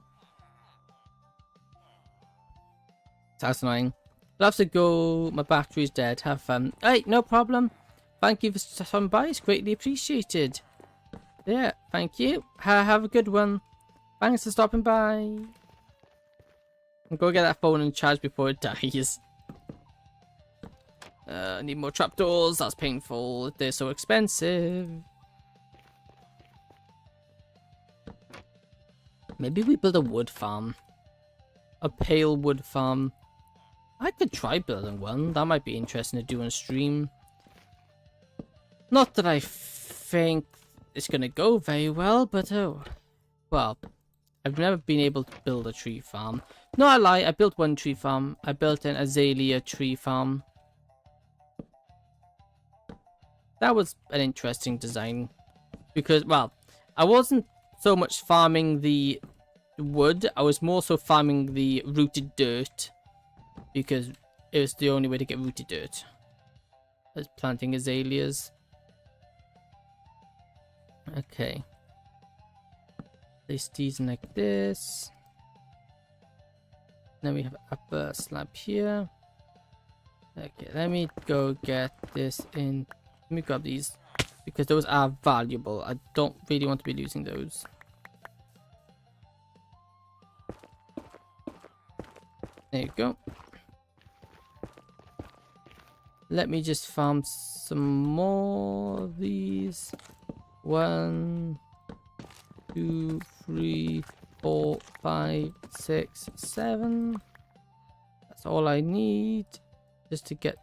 That's annoying. I'll have to go. My battery's dead. Have fun. Hey, no problem. Thank you for stopping by. It's greatly appreciated. Yeah, thank you. Have a good one. Thanks for stopping by. I'm going to get that phone in charge before it dies. I need more trapdoors. That's painful. They're so expensive. Maybe we build a wood farm. A pale wood farm. I could try building one. That might be interesting to do on stream. Not that I think it's going to go very well, but oh. Well, I've never been able to build a tree farm. No, I lie. I built one tree farm. I built an azalea tree farm. That was an interesting design. Because, well, I wasn't so much farming the wood. I was more so farming the rooted dirt. Because it was the only way to get rooted dirt. I was planting azaleas. Okay. Place these in like this. Then we have an upper slab here. Okay, let me go get this in. Let me grab these because those are valuable. I don't really want to be losing those. There you go. Let me just farm some more of these. 1, 2, 3, 4, 5, 6, 7. That's all I need just to get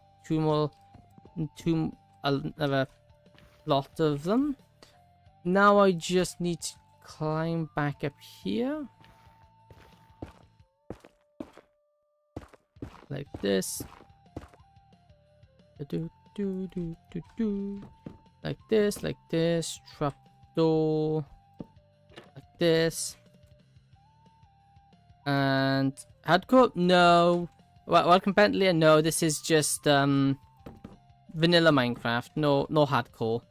another lot of them. Now I just need to climb back up here. Like this. Like this, trapdoor, like this, and hardcore. No, welcome Bentley. No, this is just vanilla Minecraft. No hardcore.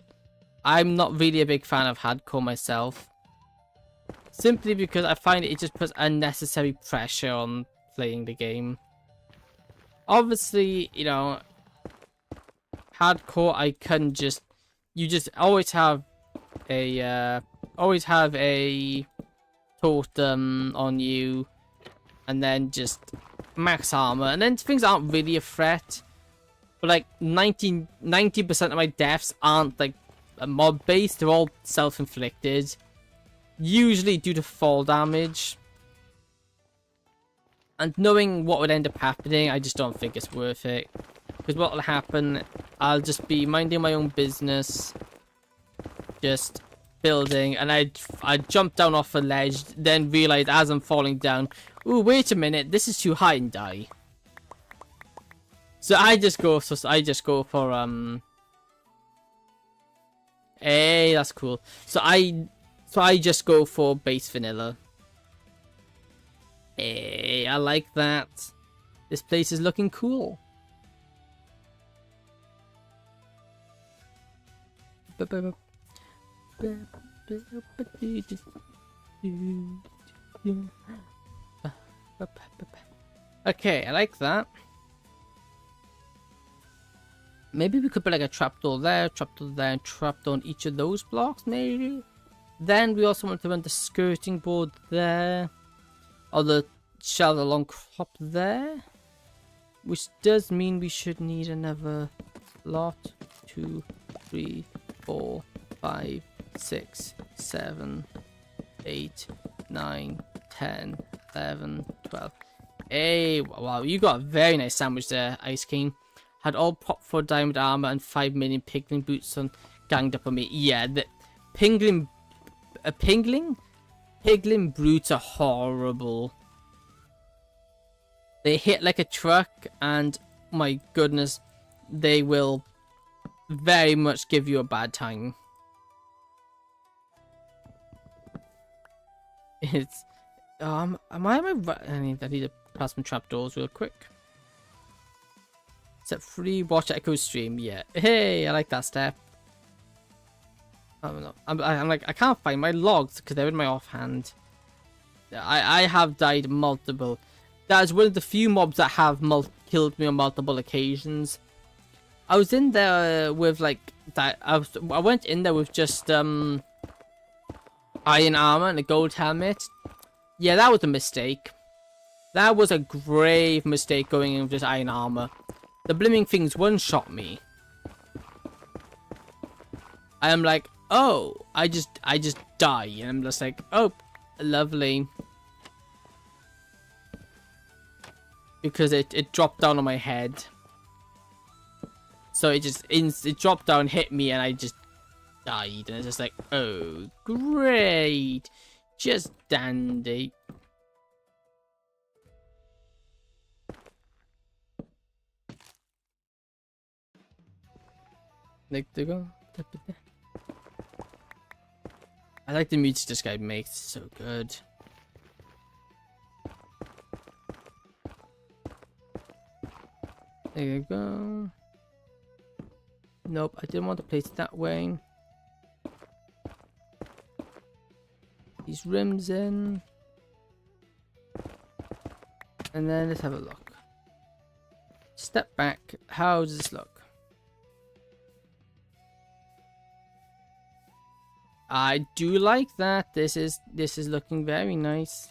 I'm not really a big fan of hardcore myself, simply because I find it just puts unnecessary pressure on playing the game. Obviously, you know, hardcore. I can just. You just always have a totem on you, and then just max armor, and then things aren't really a threat. But like 90% of my deaths aren't like mob based; they're all self-inflicted, usually due to fall damage. And knowing what would end up happening, I just don't think it's worth it. Because what will happen, I'll just be minding my own business, just building, and I jump down off a ledge, then realize as I'm falling down, ooh, wait a minute, this is too high, and die. So I just go for hey, that's cool. So I just go for base vanilla. Hey, I like that. This place is looking cool. Okay, I like that. Maybe we could put like a trapdoor there, and trapdoor on each of those blocks, maybe. Then we also want to run the skirting board there, or the shelf along crop there, which does mean we should need another lot. 2, 3, 4, 5, 6, 7, 8, 9, 10, 11, 12. Hey, wow, you got a very nice sandwich there, Ice King. Had all prop 4 diamond armor and 5 million piglin boots on, ganged up on me. Yeah, the piglin brutes are horrible. They hit like a truck, and my goodness, they will very much give you a bad time. It's I need to pass some trapdoors real quick. Step 3, watch Echo stream. Yeah. Hey, I like that step. I don't know. I'm like, I can't find my logs because they're in my offhand. I have died multiple. That is one of the few mobs that have killed me on multiple occasions. I was in there with like that. I went in there with just iron armor and a gold helmet. Yeah, that was a mistake. That was a grave mistake going in with just iron armor. The blimming things one-shot me. I am like, oh, I just die, and I'm just like, oh, lovely. Because it dropped down on my head. So it dropped down, hit me, and I just died. And it's just like, oh, great. Just dandy. Like to go. I like the music this guy makes. It's so good. There you go. Nope, I didn't want to place it that way. These rims in. And then let's have a look. Step back. How does this look? I do like that. This is looking very nice.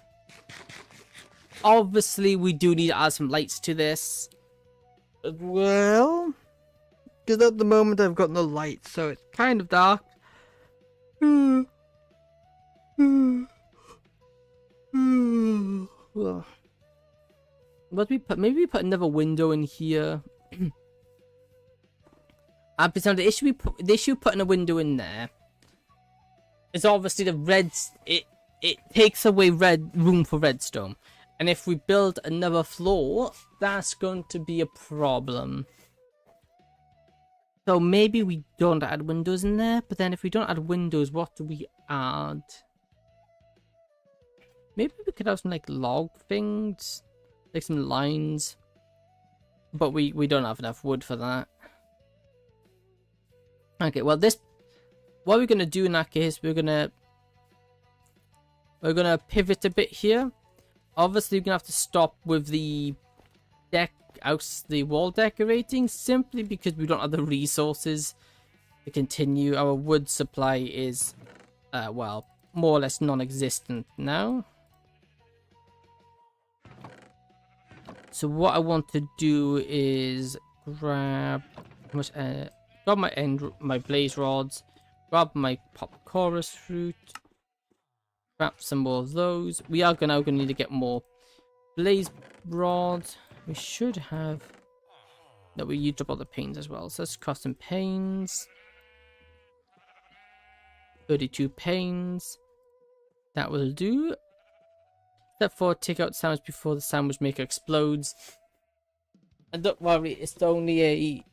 Obviously, we do need to add some lights to this. Well, because at the moment I've got no light, so it's kind of dark. Well, what we put? Maybe we put another window in here. And the issue putting a window in there is obviously the reds. It takes away room for redstone. And if we build another floor, that's going to be a problem. So maybe we don't add windows in there, but then if we don't add windows, what do we add? Maybe we could have some like log things, like some lines. But we don't have enough wood for that. Okay, well what we're gonna do in that case, we're gonna pivot a bit here. Obviously, we're gonna have to stop with the wall decorating, simply because we don't have the resources to continue. Our wood supply is, well, more or less non-existent now. So what I want to do is grab my blaze rods, grab my pop chorus fruit. Grab some more of those. We are now going to need to get more blaze rods. We should have... No, we used up all the panes as well. So let's craft some panes. 32 panes. That will do. Step 4, take out the sandwich before the sandwich maker explodes. And don't worry, it's only a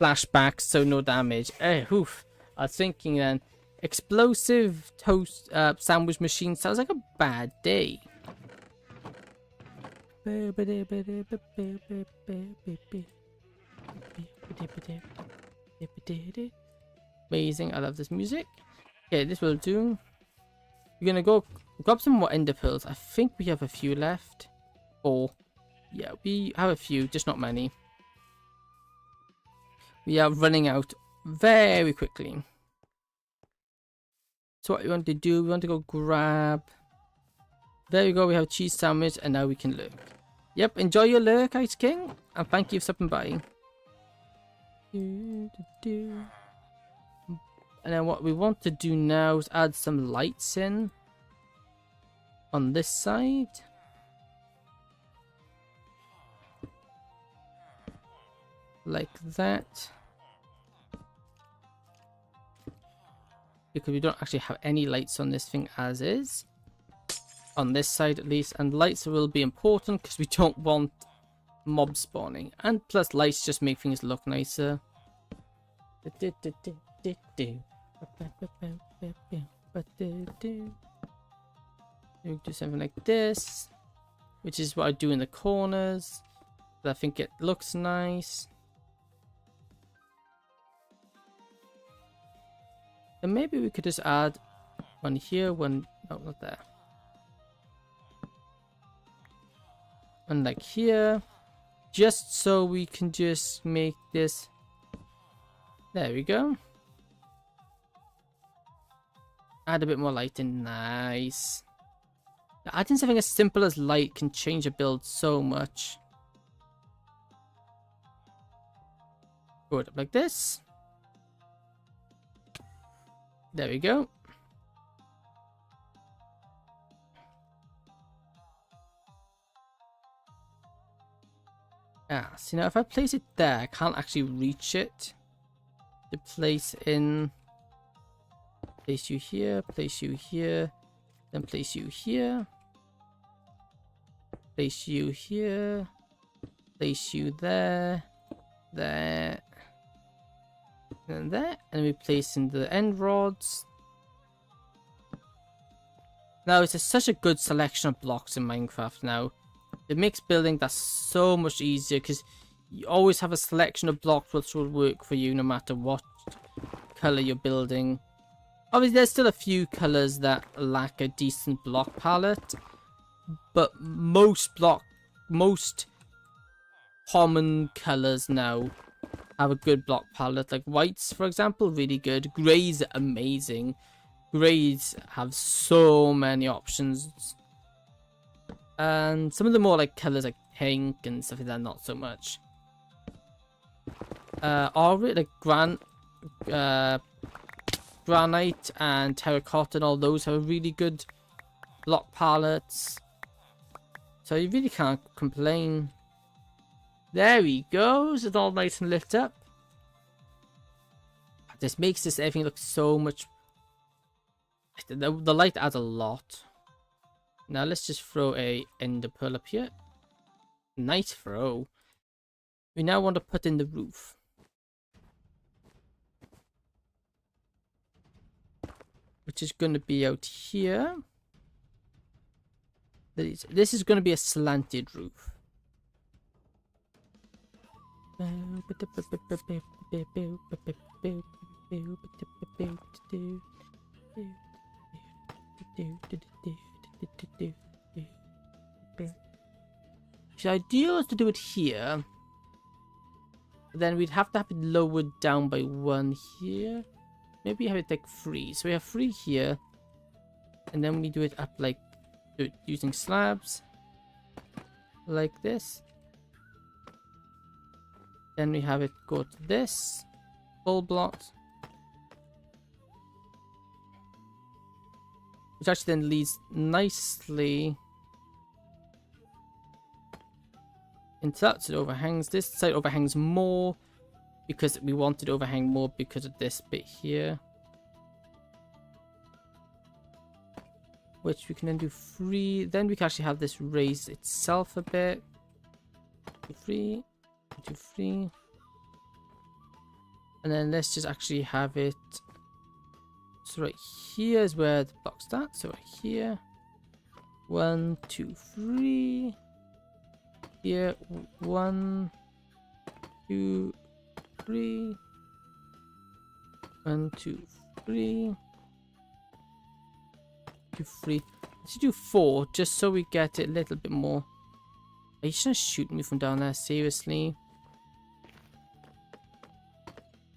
flashback, so no damage. Oof. I was thinking then... Explosive toast sandwich machine sounds like a bad day. Amazing, I love this music. Okay, this will do. We're gonna go grab some more ender pearls. I think we have a few left. Or, yeah, we have a few, just not many. We are running out very quickly. So what we want to do, we want to go grab... There we go, we have a cheese sandwich, and now we can lurk. Yep, enjoy your lurk, Ice King, and thank you for stopping by. And then what we want to do now is add some lights in. On this side. Like that. Because we don't actually have any lights on this thing as is. On this side at least. And lights will be important because we don't want mob spawning. And plus lights just make things look nicer. We do something like this. Which is what I do in the corners. But I think it looks nice. then maybe we could just add one here, one, no, not there. One like here, just so we can just make this. There we go. Add a bit more light in. Nice. Adding something as simple as light can change a build so much. Go it up like this. There we go. See now if I place it there, I can't actually reach it. To place in. Place you here, then place you here. Place you here. Place you there. There. And there. And we place in the end rods. Now it's such a good selection of blocks in Minecraft now. It makes building that so much easier because you always have a selection of blocks which will work for you no matter what color you're building. Obviously there's still a few colors that lack a decent block palette, but most common colors now have a good block palette. Like whites, for example, really good. Greys, amazing. Greys have so many options. And some of the more like colors like pink and stuff like that, not so much. Like granite and terracotta and all those have really good block palettes. So you really can't complain. There he goes. It's all nice and lit up. This makes this everything look so much. The light adds a lot. Now let's just throw a ender pearl up here. Nice throw. We now want to put in the roof. Which is going to be out here. This is going to be a slanted roof. The ideal is to do it here. Then we'd have to have it lowered down by 1 here. Maybe have it like 3. So we have 3 here. And then we do it up like using slabs. Like this. Then we have it go to this. Full blocks. Which actually then leads nicely into that. So it overhangs. This side overhangs more because we want it to overhang more because of this bit here. Which we can then do 3. Then we can actually have this raise itself a bit. 3. 3. And then let's just actually have it. So right here is where the block starts. So right here. 1, 2, 3. Here. 1, 2, 3. 1, 2, 3. 2, 3. Let's do 4 just so we get it a little bit more. Are you trying to shoot me from down there? Seriously?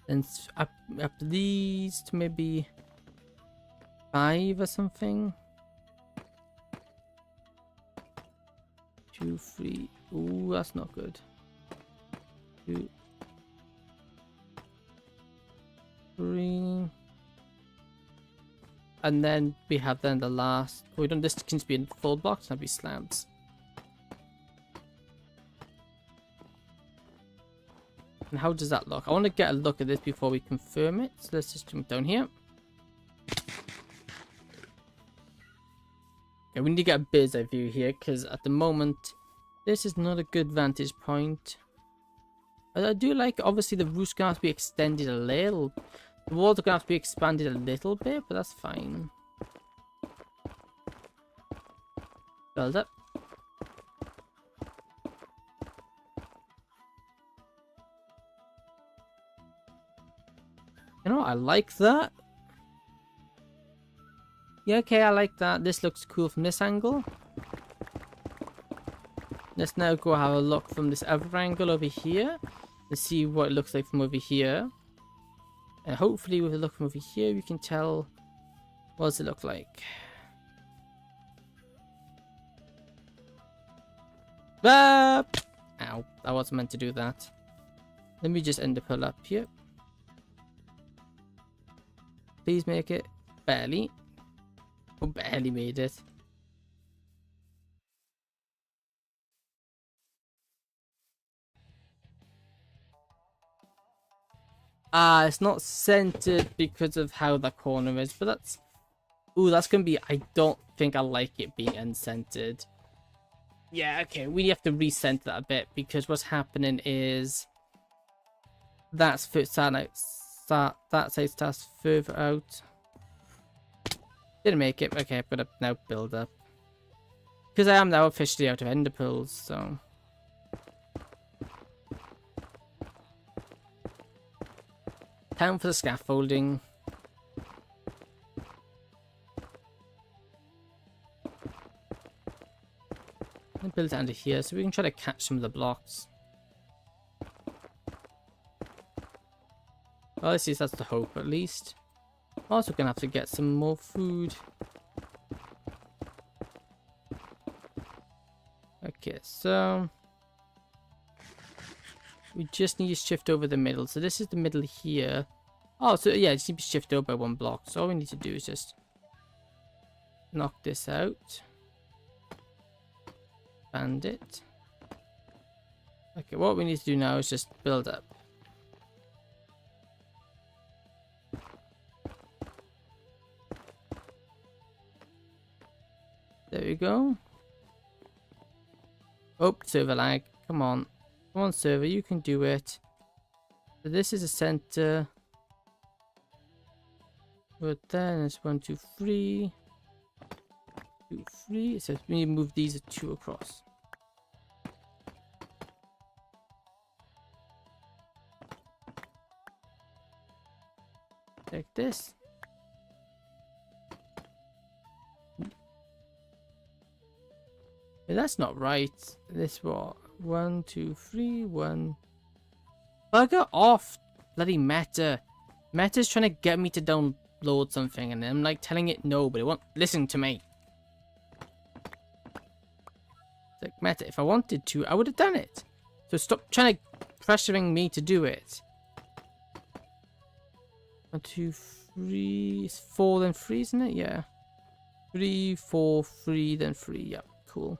Then up these to maybe 5 or something. 2, 3. Ooh, that's not good. 2, 3. And then we have then the last. We don't. This can be in full blocks. That'd be slabs. And how does that look? I want to get a look at this before we confirm it. So let's just jump down here. Okay, we need to get a bird's eye view here because at the moment this is not a good vantage point. But I do like, obviously the roof's gonna have to be extended a little. The walls are gonna have to be expanded a little bit, but that's fine. Build up. You know, I like that. Yeah, okay, I like that. This looks cool from this angle. Let's now go have a look from this other angle over here. And see what it looks like from over here. And hopefully with a look from over here, we can tell what does it look like. Ah! Ow, I wasn't meant to do that. Let me just end the pull up here. Please make it. Barely. Oh, barely made it. Ah, it's not centered because of how the corner is, but that's... Ooh, that's gonna be... I don't think I like it being uncentered. Yeah, okay, we have to recenter that a bit, because what's happening is... That side starts further out. Didn't make it. Okay, I'm gonna now build up. Because I am now officially out of ender pearls, so... Time for the scaffolding. I'll build it under here so we can try to catch some of the blocks. Well, let's see if that's the hope at least. Also gonna have to get some more food. Okay, so... We just need to shift over the middle. So this is the middle here. Oh, so yeah, just need to shift over by one block. So all we need to do is just knock this out. Band it. Okay, what we need to do now is just build up. There we go. Oh, server lag. Come on. Come on, server, you can do it. So this is a center. But then it's 1, 2, 3. 2, 3. So we need to move these two across. Like this. That's not right. This what? 1, 2, 3, 1. Bugger off, bloody Meta. Meta's trying to get me to download something, and I'm like telling it no, but it won't listen to me. It's like, Meta, if I wanted to, I would have done it. So stop trying to pressuring me to do it. 1, 2, 3. It's 4 then 3, isn't it? Yeah. 3, 4, 3, then 3. Yep, cool.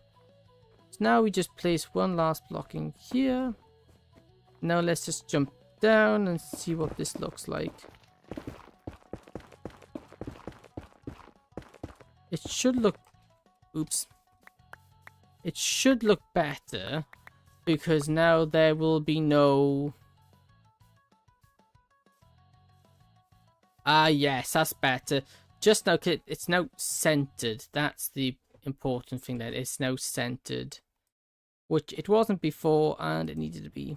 Now we just place one last block in here. Now let's just jump down and see what this looks like. It should look... Oops. It should look better because now there will be no... Ah, yes, that's better. Just now, it's now centered. That's the important thing, that it's now centered. Which it wasn't before, and it needed to be.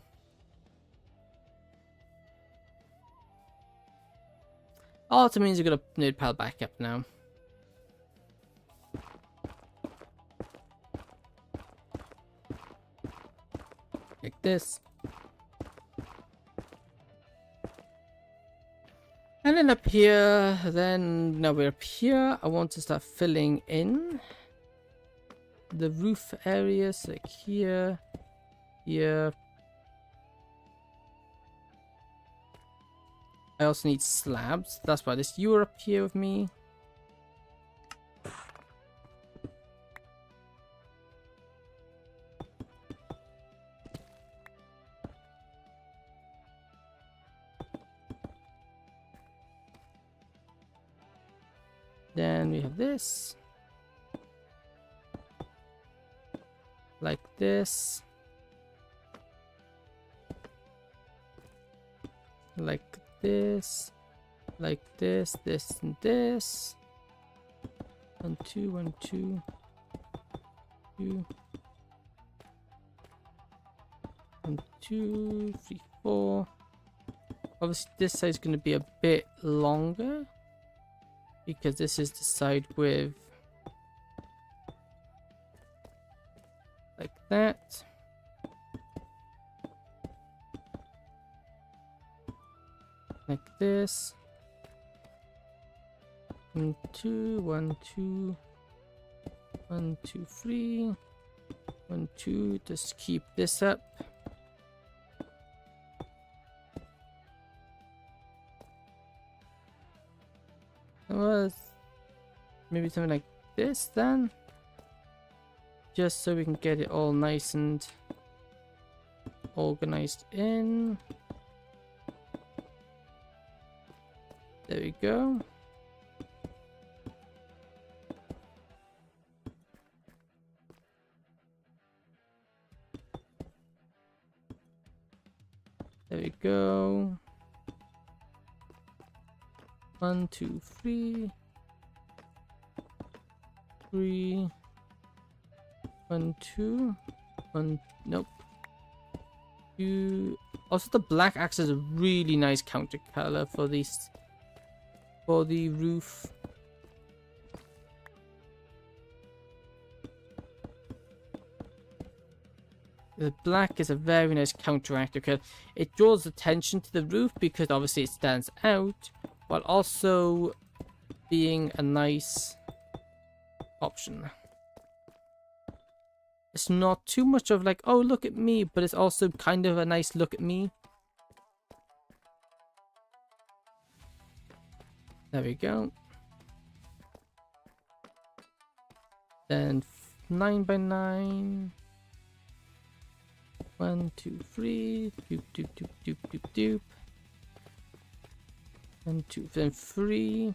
Also means you're gonna nerd pile back up now. Like this. And then up here, then now we're up here. I want to start filling in the roof areas, like here, here. I also need slabs. That's why this you are up here with me. Then we have this. Like this. Like this. Like this, this, and this. 1, 2, 1, 2. 2. 1, 2, 3, 4. Obviously this side is going to be a bit longer. because this is the side with like that. Like this. 1, 2, 1, 2, 1, 2, 3, 1, 2. Just keep this up. Well, maybe something like this then, just so we can get it all nice and organized in. There we go. There we go. 1, 2, 3. 3. 1, 2. 1. Nope. 2. Also, the black acts as a really nice counter color for these. For the roof. The black is a very nice counteractive color. It draws attention to the roof because obviously it stands out, while also being a nice option. It's not too much of like, oh, look at me, but it's also kind of a nice look at me. There we go. Then 9 by 9. 1, 2, 3. Doop, doop, doop, doop, doop, doop. 1, 2, then 3.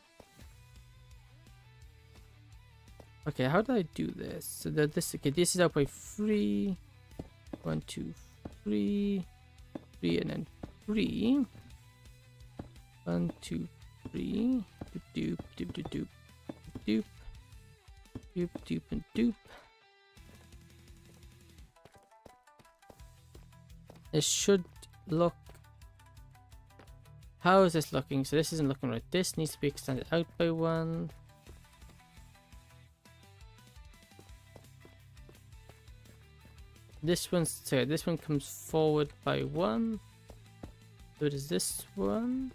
Okay, how do I do this? So that this, okay, this is out by 3. 1, 2, 3. 3 and then 3. 1, 2, 3. Doop, doop, doop, doop, doop, doop, doop, doop, and doop. It should look. How is this looking? So this isn't looking right. This needs to be extended out by 1. This one's sorry. This one comes forward by 1. So it is this one.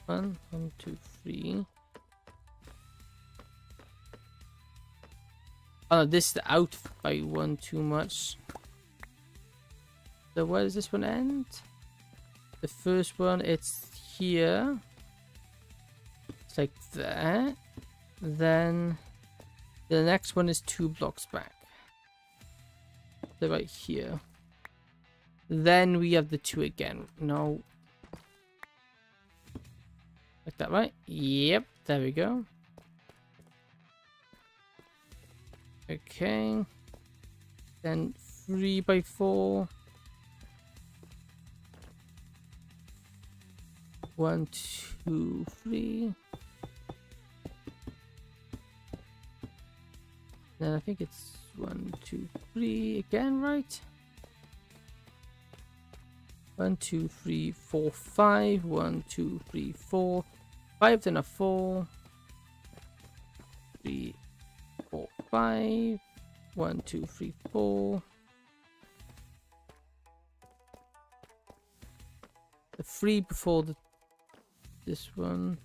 1, 1, 2, 3. Oh no, this is out by 1 too much. So where does this one end? The first one, it's here. It's like that. Then the next one is 2 blocks back. So right here. Then we have the 2 again. No. Like that, right? Yep, there we go. Okay. Then 3 by 4. 1, 2, 3. Then I think it's 1, 2, 3 again, right? 1, 2, 3, 4, 5. 1, 2, 3, 4. 5, then a 4. 3, 4, 5. 1, 2, 3, 4. The 3 before the this one.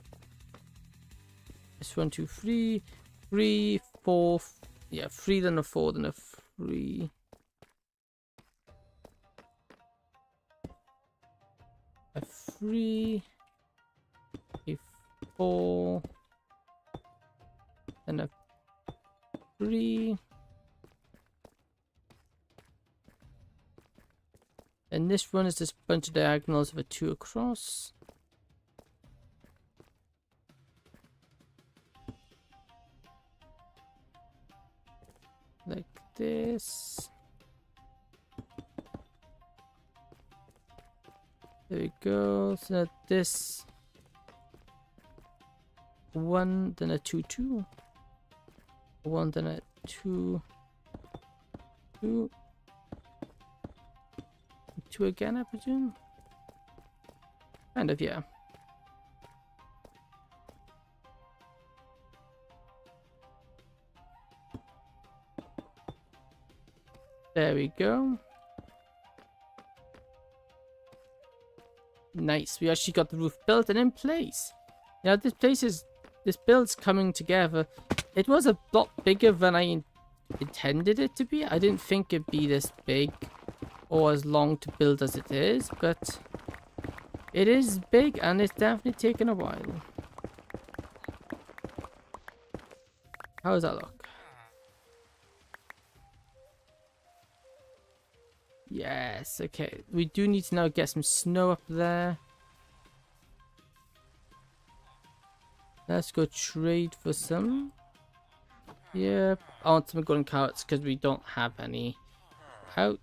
This 1, 2, 3. 3, 4. Yeah, 3, then a 4, then a 3. A 3. A 4. And a 3. And this one is this bunch of diagonals of a 2 across. Like this. There we go. So that this 1, then a 2, 2. 1, then a 2, 2. 2 again, I presume. Kind of, yeah. There we go. Nice. We actually got the roof built and in place. Now this build's coming together. It was a lot bigger than I intended it to be. I didn't think it'd be this big or as long to build as it is, but it is big and it's definitely taken a while. How does that look? Yes, okay. We do need to now get some snow up there. Let's go trade for some. Yep. I want some golden carrots because we don't have any out.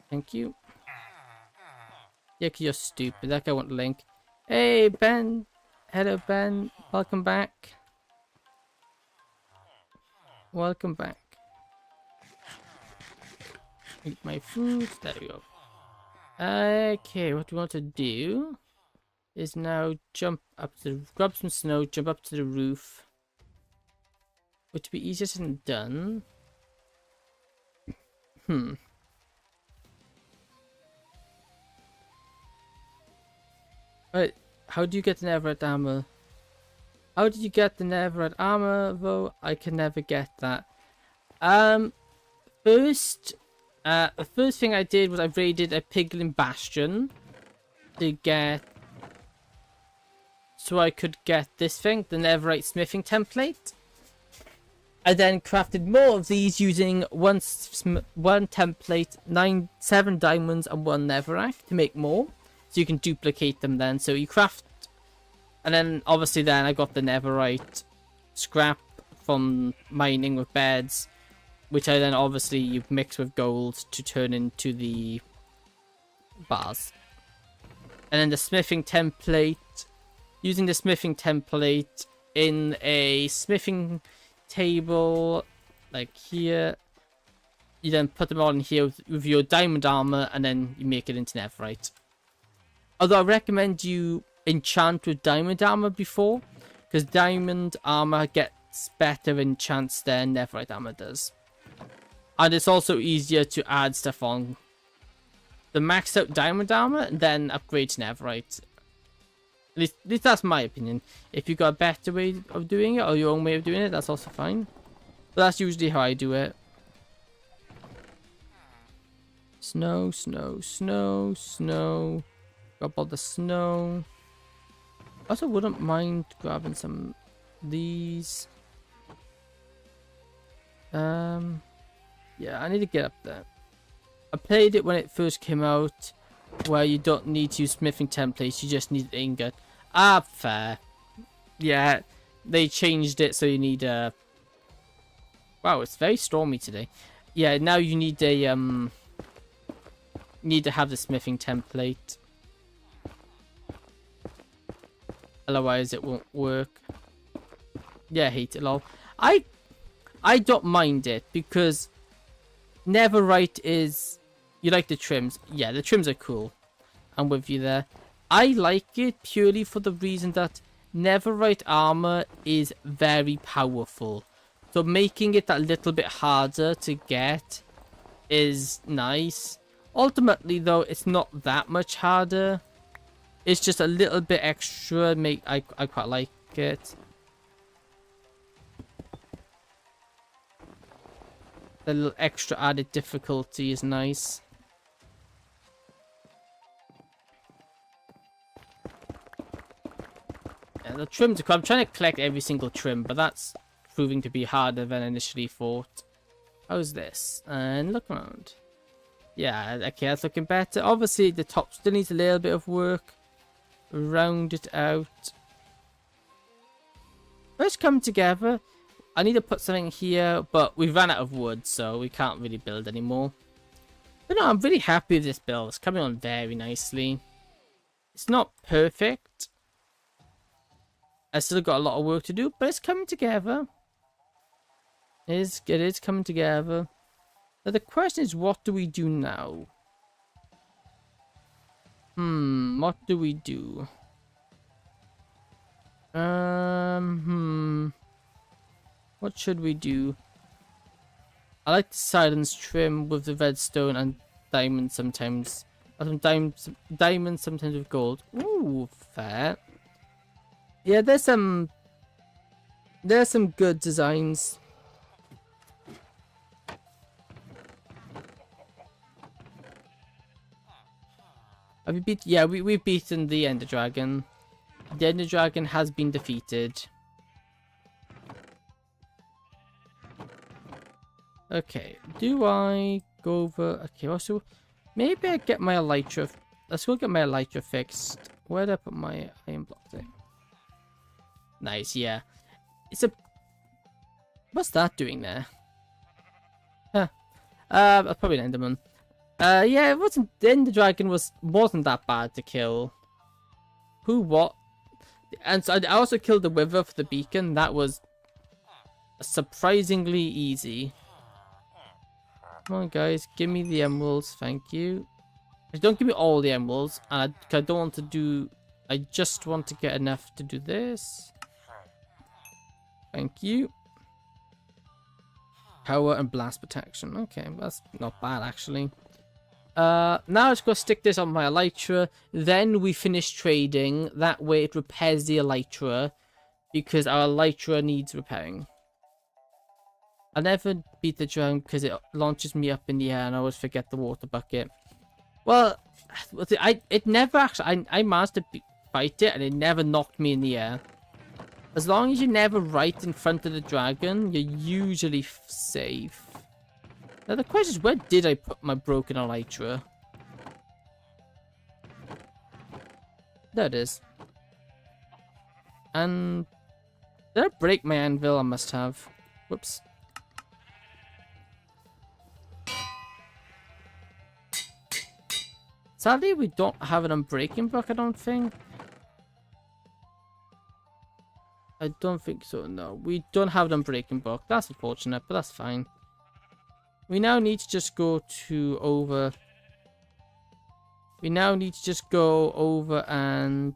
Thank you. Yeah, because you're stupid. That guy won't link. Hey, Ben. Hello, Ben. Welcome back. Welcome back. Eat my food. There we go. Okay, what we want to do is now jump up to grab some snow, jump up to the roof. Which would be easier said than done. Right, how do you get the netherite armor? How did you get the netherite armor though? I can never get that. First, the first thing I did was I raided a piglin bastion to get, so I could get this thing, the netherite smithing template. I then crafted more of these using one template, 7 diamonds and 1 netherrack to make more. So you can duplicate them then. So you craft, and then obviously then I got the netherite scrap from mining with beds, which I then obviously you mix with gold to turn into the bars. And then the smithing template, using the smithing template in a smithing table like here, you then put them on here with your diamond armor and then you make it into netherite. Although I recommend you enchant with diamond armor before, because diamond armor gets better enchants than netherite armor does. And it's also easier to add stuff on the maxed out diamond armor and then upgrade to netherite. At least that's my opinion. If you've got a better way of doing it or your own way of doing it, that's also fine. But that's usually how I do it. Snow, snow, snow, snow. Grab all the snow. Also wouldn't mind grabbing some of these. Yeah, I need to get up there. I played it when it first came out, where you don't need to use smithing templates, you just need an ingot. Ah, fair. Yeah, they changed it so you need a... Wow, it's very stormy today. Yeah, now you need a, need to have the smithing template. Otherwise it won't work. Yeah, I hate it, lol. I don't mind it, because netherite is... You like the trims? Yeah, the trims are cool. I'm with you there. I like it purely for the reason that netherite armor is very powerful. So making it a little bit harder to get is nice. Ultimately though, it's not that much harder. It's just a little bit extra. I quite like it. The little extra added difficulty is nice. Yeah, the trims are cool. I'm trying to collect every single trim, but that's proving to be harder than initially thought. How's this? And look around. Yeah, okay, that's looking better. Obviously, the top still needs a little bit of work. Round it out. Let's come together. I need to put something here, but we've ran out of wood, so we can't really build anymore. But no, I'm really happy with this build. It's coming on very nicely. It's not perfect. I still got a lot of work to do, but it's coming together. It is coming together. Now the question is, what do we do now? What do we do? What should we do? I like the silence trim with the redstone and diamond sometimes. Or some diamonds sometimes with gold. Ooh, fair. Yeah, there's some good designs. Have you beat? Yeah, we've beaten the Ender Dragon. The Ender Dragon has been defeated. Okay, do I go over? Okay, also maybe I get my elytra. Let's go get my elytra fixed. Where did I put my iron block thing? Nice, yeah. It's a. What's that doing there? Huh. That's probably an Enderman. Yeah, it wasn't. The Ender Dragon wasn't that bad to kill. Who what? And so I also killed the Wither for the beacon. That was surprisingly easy. Come on, guys, give me the emeralds, thank you. Don't give me all the emeralds, and I don't want to do. I just want to get enough to do this. Thank you. Power and blast protection. Okay, that's not bad actually. Now I'm just gonna stick this on my elytra. Then we finish trading. That way it repairs the elytra, because our elytra needs repairing. I never beat the drum because it launches me up in the air and I always forget the water bucket. Well, it never actually. I managed to fight it and it never knocked me in the air. As long as you're never right in front of the dragon, you're usually safe. Now the question is, where did I put my broken elytra? There it is. And did I break my anvil? I must have. Whoops. Sadly, we don't have an unbreaking block, I don't think. I don't think so, no. We don't have an unbreaking block. That's unfortunate, but that's fine. We now need to just go to over... We now need to just go over and...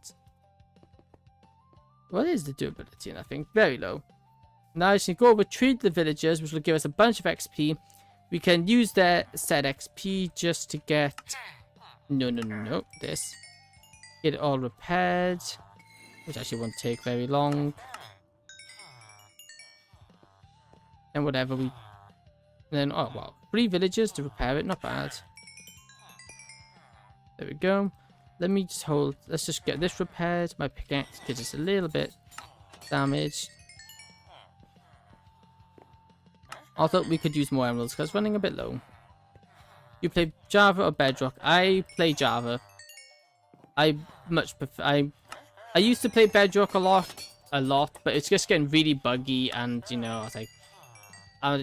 What is the durability in that thing? Very low. Now I just need to go over, treat the villagers, which will give us a bunch of XP. We can use their said XP just to get... No. This. Get it all repaired. Which actually won't take very long. And whatever we... Then, oh wow. 3 villagers to repair it. Not bad. There we go. Let me just hold... Let's just get this repaired. My pickaxe gets us a little bit damaged. I thought we could use more emeralds because it's running a bit low. You play Java or Bedrock? I play Java. I much prefer... I used to play Bedrock a lot, but it's just getting really buggy, and you know, I was like,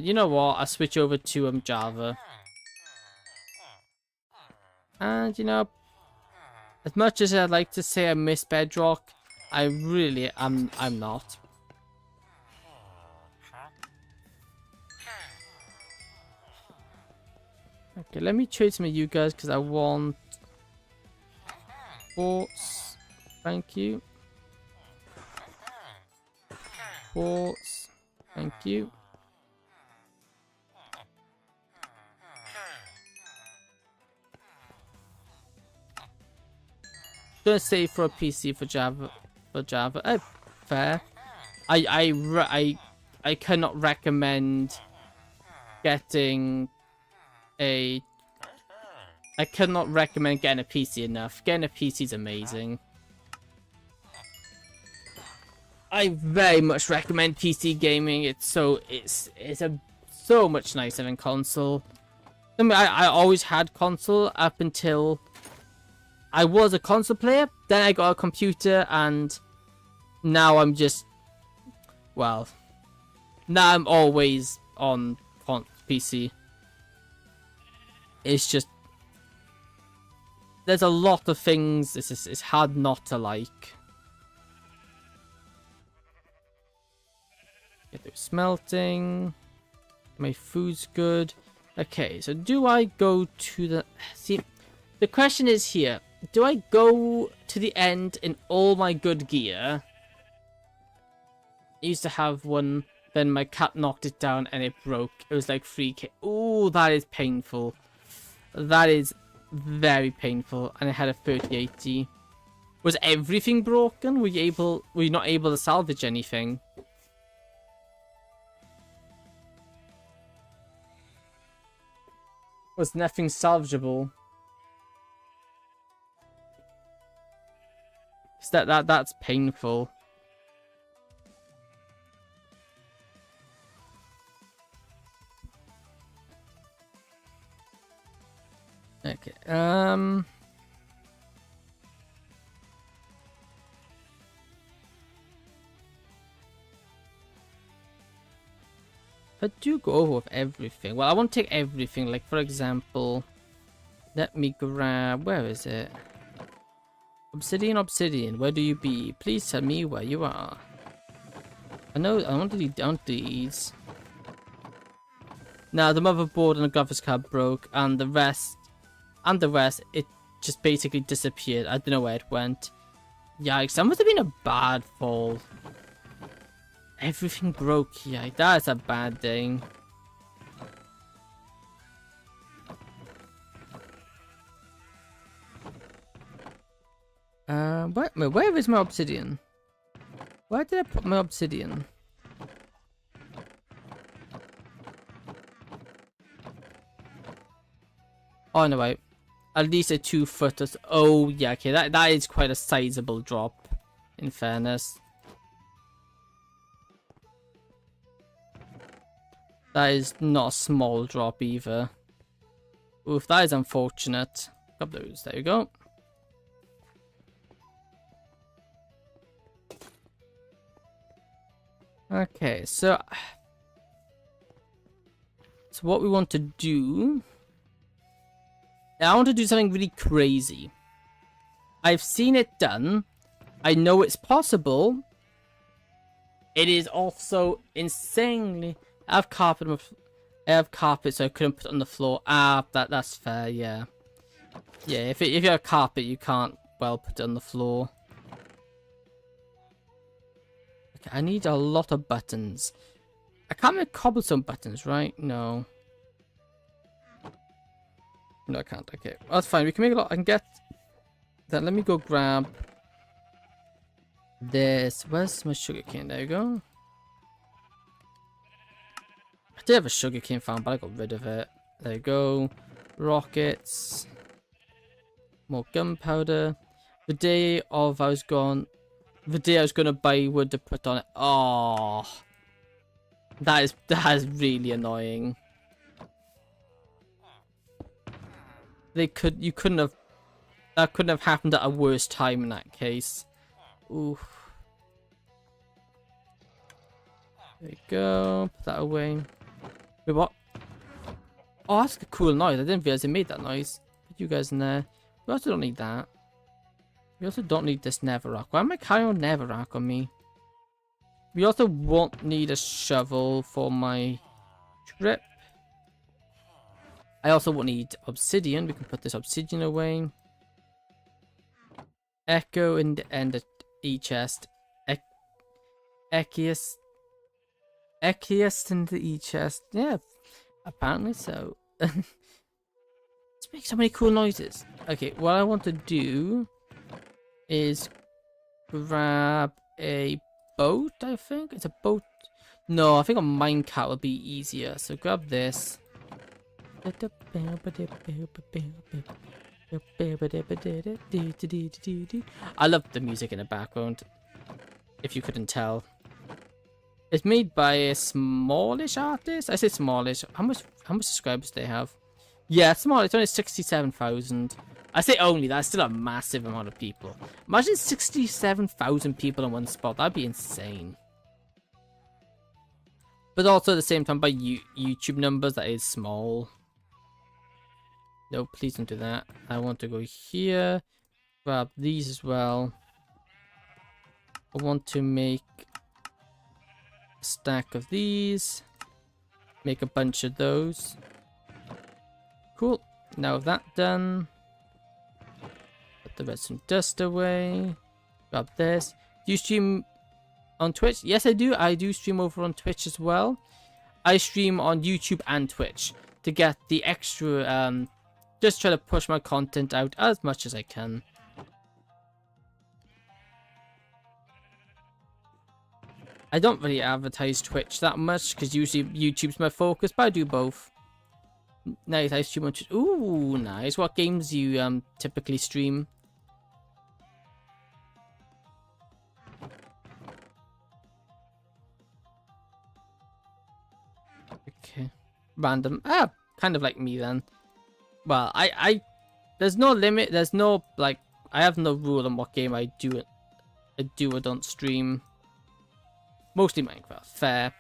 you know what? I'll switch over to Java. And you know, as much as I'd like to say I miss Bedrock, I really I'm not. Okay, let me trade some of you guys because I want quartz. Thank you. Quartz. Thank you. Gonna save for a PC for Java. Fair. I cannot recommend getting a... I cannot recommend getting a PC enough. Getting a PC is amazing. I very much recommend PC gaming. It's so much nicer than console. I mean, I always had console up until I was a console player. Then I got a computer, and now I'm just, well, now I'm always on PC. It's just, there's a lot of things it's hard not to like. Get through smelting. My food's good. Okay, so do I go to the... See, the question is here. Do I go to the end in all my good gear? I used to have one Then my cat knocked it down and it broke. It was like 3k. Oh, that is painful. That is very painful. And it had a 3080. Was everything broken? Were you not able to salvage anything? Was nothing salvageable? That's painful. Okay. If I do go over with everything, well, I won't take everything. Like, for example, let me grab, where is it? Obsidian, where do you be? Please tell me where you are. I know, I want to do down these. Now, the motherboard and the graphics card broke, and the rest, it just basically disappeared. I don't know where it went. Yikes, that must have been a bad fall. Everything broke, yeah, that's a bad thing. Where is my obsidian? Where did I put my obsidian? Oh no, wait. At least a 2-foot. Oh yeah, okay, that is quite a sizable drop, in fairness. That is not a small drop either. Oof, that is unfortunate. Grab those, there you go. Okay, so what we want to do, I want to do something really crazy. I've seen it done. I know it's possible. It is also insanely. I have carpet, so I couldn't put it on the floor. Ah, that's fair. Yeah, yeah. If you have carpet, you can't put it on the floor. Okay, I need a lot of buttons. I can't make cobblestone buttons, right? No. No, I can't. Okay, well, that's fine. We can make a lot. I can get that. Let me go grab this. Where's my sugarcane? There you go. I did have a sugarcane farm, but I got rid of it. There you go. Rockets. More gunpowder. The day I was gonna buy wood to put on it. Oh, that is really annoying. That couldn't have happened at a worse time in that case. Oof. There you go. Put that away. Wait, what? Oh, that's a cool noise. I didn't realize it made that noise. Put you guys in there. We also don't need that. We also don't need this netherrack. Why am I carrying on netherrack on me? We also won't need a shovel for my trip. I also won't need obsidian. We can put this obsidian away. Echo in the end of each chest. Echius in the e-chest. Yeah, apparently so. Let's make so many cool noises. Okay, what I want to do is grab a boat, I think. It's a boat. No, I think a minecart would be easier. So grab this. I love the music in the background, if you couldn't tell. It's made by a smallish artist. I say smallish. How much subscribers do they have? Yeah, small. It's only 67,000. I say only. That's still a massive amount of people. Imagine 67,000 people in one spot. That'd be insane. But also at the same time, by YouTube numbers, that is small. No, please don't do that. I want to go here. Grab these as well. I want to make a stack of these. Make a bunch of those. Cool. Now with that done, put the redstone dust away. Grab this. Do you stream On Twitch? Yes, I do. I do stream over on Twitch as well. I stream on YouTube and Twitch to get the extra, just try to push my content out as much as I can. I don't really advertise Twitch that much because usually YouTube's my focus, but I do both. Nice, I stream on Twitch. Ooh, nice. What games do you typically stream? Okay. Random. Ah, kind of like me then. Well, there's no limit. There's no, like, I have no rule on what game I do or don't stream. Mostly Minecraft. Fair.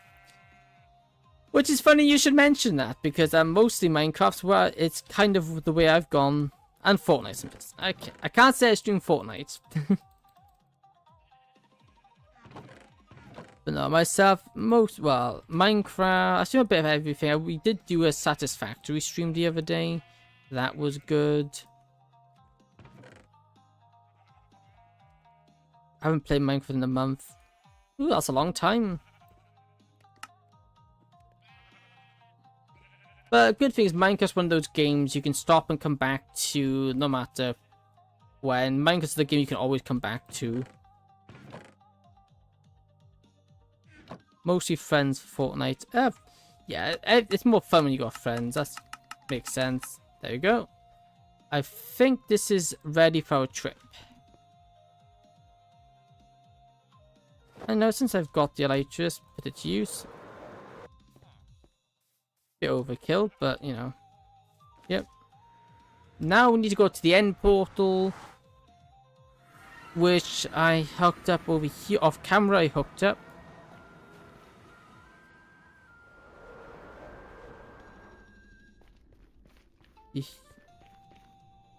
Which is funny you should mention that, because mostly Minecraft's where it's kind of the way I've gone. And Fortnite. Okay. I can't say I stream Fortnite. But no, myself, well, Minecraft, I stream a bit of everything. We did do a Satisfactory stream the other day. That was good. I haven't played Minecraft in a month. Ooh, that's a long time. But a good thing is Minecraft's one of those games you can stop and come back to no matter when. Minecraft's the game you can always come back to. Mostly friends for Fortnite. Yeah, it's more fun when you got friends. That makes sense. There you go. I think this is ready for our trip. And now since I've got the elytras, put it to use. Bit overkill, but you know. Yep. Now we need to go to the end portal, which I hooked up over here. Off camera I hooked up.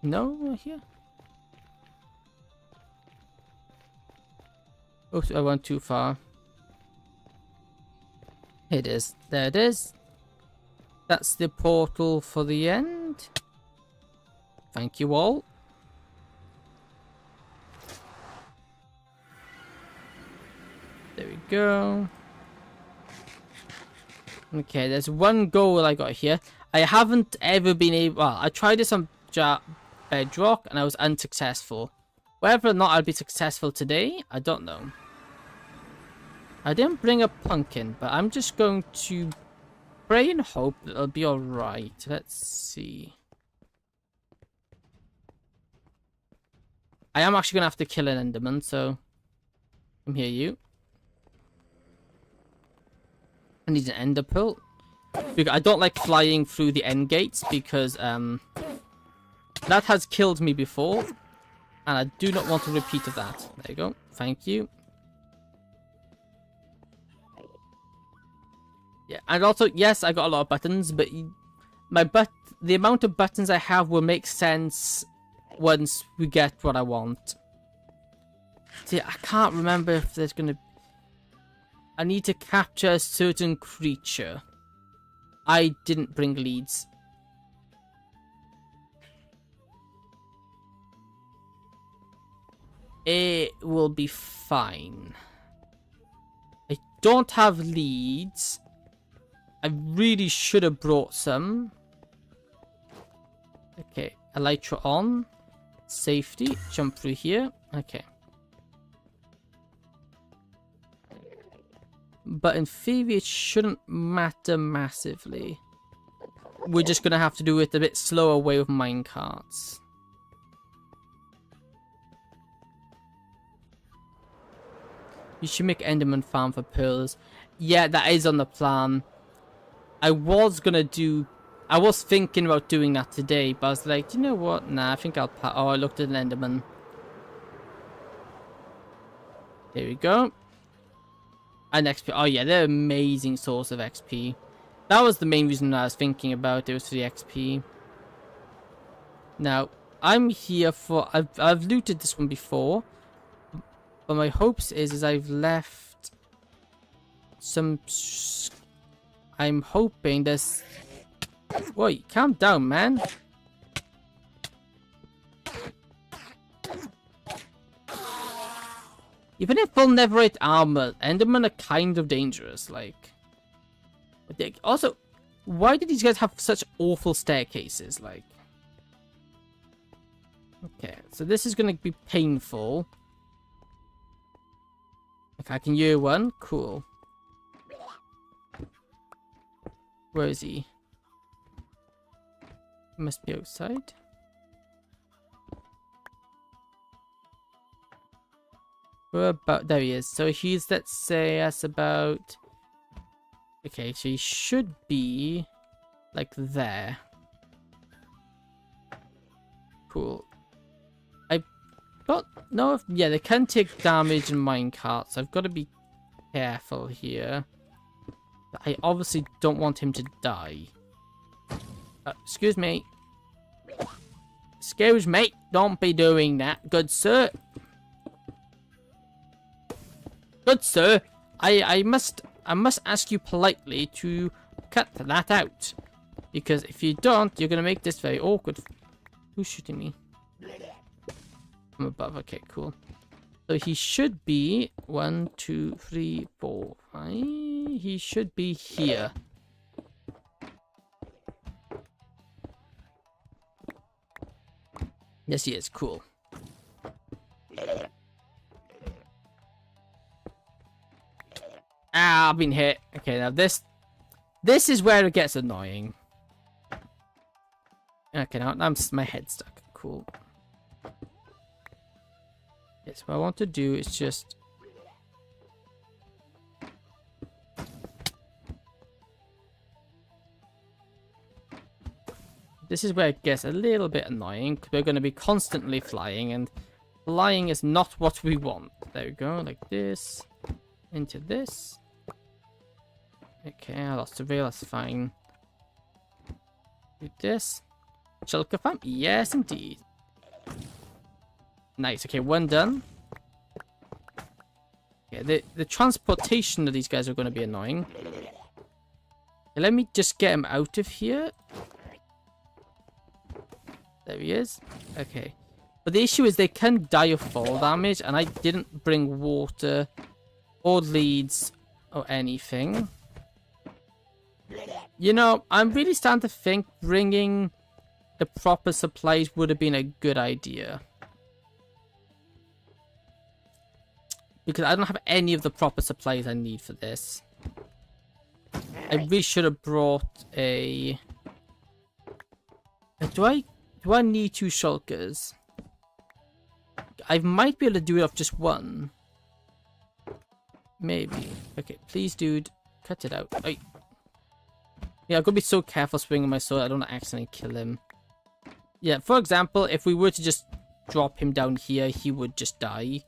No, here. Oops, I went too far. It is. There it is. That's the portal for the end. Thank you all. There we go. Okay, there's one goal I got here. I haven't ever been able... Well, I tried this on Bedrock and I was unsuccessful. Whether or not I'll be successful today, I don't know. I didn't bring a pumpkin, but I'm just going to pray and hope that it'll be alright. Let's see. I am actually going to have to kill an Enderman, so... Come here, you. I need an Ender Pearl. Because I don't like flying through the end gates, because that has killed me before. And I do not want a repeat of that. There you go. Thank you. Yeah, and also, yes, I got a lot of buttons, but the amount of buttons I have will make sense once we get what I want. See, I can't remember if there's gonna... I need to capture a certain creature. I didn't bring leads. It will be fine. I don't have leads. I really should have brought some. Okay, elytra on. Safety. Jump through here. Okay. But in theory, it shouldn't matter massively. We're just going to have to do it a bit slower way with minecarts. You should make Enderman farm for pearls. Yeah, that is on the plan. I was thinking about doing that today, but I was like, you know what? Nah, I think I'll oh, I looked at an Enderman. There we go. And XP. Oh yeah, they're an amazing source of XP. That was the main reason I was thinking about it, was for the XP. Now, I'm here for... I've looted this one before. But my hopes is I've left some... I'm hoping there's... Wait, calm down, man. Even if they'll never hit armor, Endermen are kind of dangerous, like. Also, why did these guys have such awful staircases, like? Okay, so this is gonna be painful. If I can hear one, cool. Where is he? He must be outside. Where about? There he is. So he's, let's say, that's about. Okay, so he should be like there. Cool. I don't know if, yeah, they can take damage in minecarts. I've got to be careful here. I obviously don't want him to die. Excuse me. Excuse me. Don't be doing that, good sir. Good sir. I must ask you politely to cut that out. Because if you don't, you're going to make this very awkward. Who's shooting me? I'm above. Okay, cool. So he should be 1, 2, 3, 4, 5. He should be here. Yes, he is. Cool. Ah, I've been hit. Okay, now this is where it gets annoying. Okay, now my head's stuck. Cool. Yes, what I want to do is just. This is where it gets a little bit annoying, because we're going to be constantly flying, and flying is not what we want. There we go, like this. Into this. Okay, I lost the rail, that's fine. Do this. Shulker farm? Yes, indeed. Nice, okay, one done. Okay, the transportation of these guys are going to be annoying. Okay, let me just get him out of here. There he is. Okay. But the issue is they can die of fall damage, and I didn't bring water or leads or anything. You know, I'm really starting to think bringing the proper supplies would have been a good idea. Because I don't have any of the proper supplies I need for this. I really should have brought a... Do I need 2 shulkers? I might be able to do it off just one. Maybe. Okay, please, dude. Cut it out. Oi. Yeah, I've got to be so careful swinging my sword I don't accidentally kill him. Yeah, for example, if we were to just drop him down here, he would just die.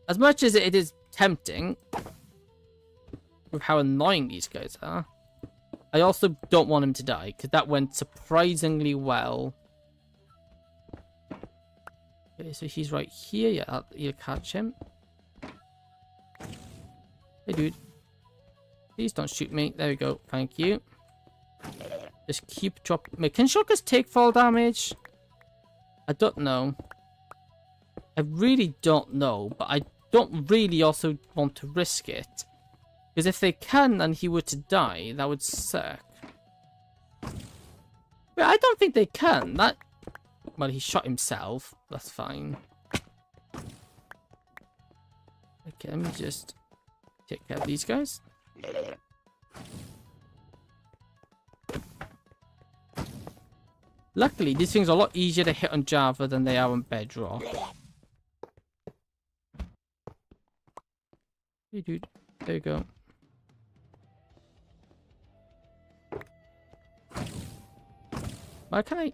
As much as it is tempting, with how annoying these guys are, I also don't want him to die, because that went surprisingly well. Okay, so he's right here. Yeah, you'll catch him. Hey, dude. Please don't shoot me. There we go. Thank you. Just keep dropping. Can shulkers take fall damage? I don't know. I really don't know, but I don't really also want to risk it. Because if they can and he were to die, that would suck. But I don't think they can. That... Well, he shot himself. That's fine. Okay, let me just take care of these guys. Luckily, these things are a lot easier to hit on Java than they are on Bedrock. Hey, dude. There you go. Why can't I...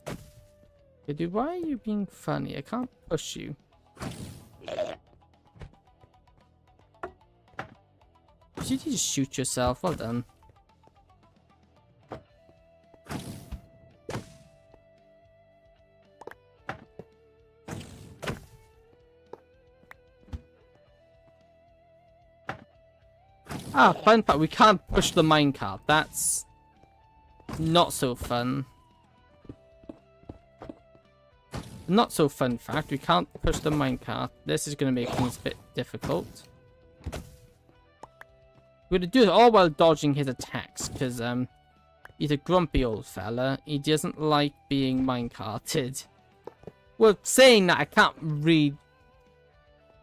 Hey, dude, why are you being funny? I can't push you. Did you just shoot yourself? Well done. Ah, fun fact, we can't push the minecart. That's not so fun. not so fun fact, we can't push the minecart. This is going to make things a bit difficult. We're going to do it all while dodging his attacks, because he's a grumpy old fella. He doesn't like being minecarted. Well, saying that, I can't read.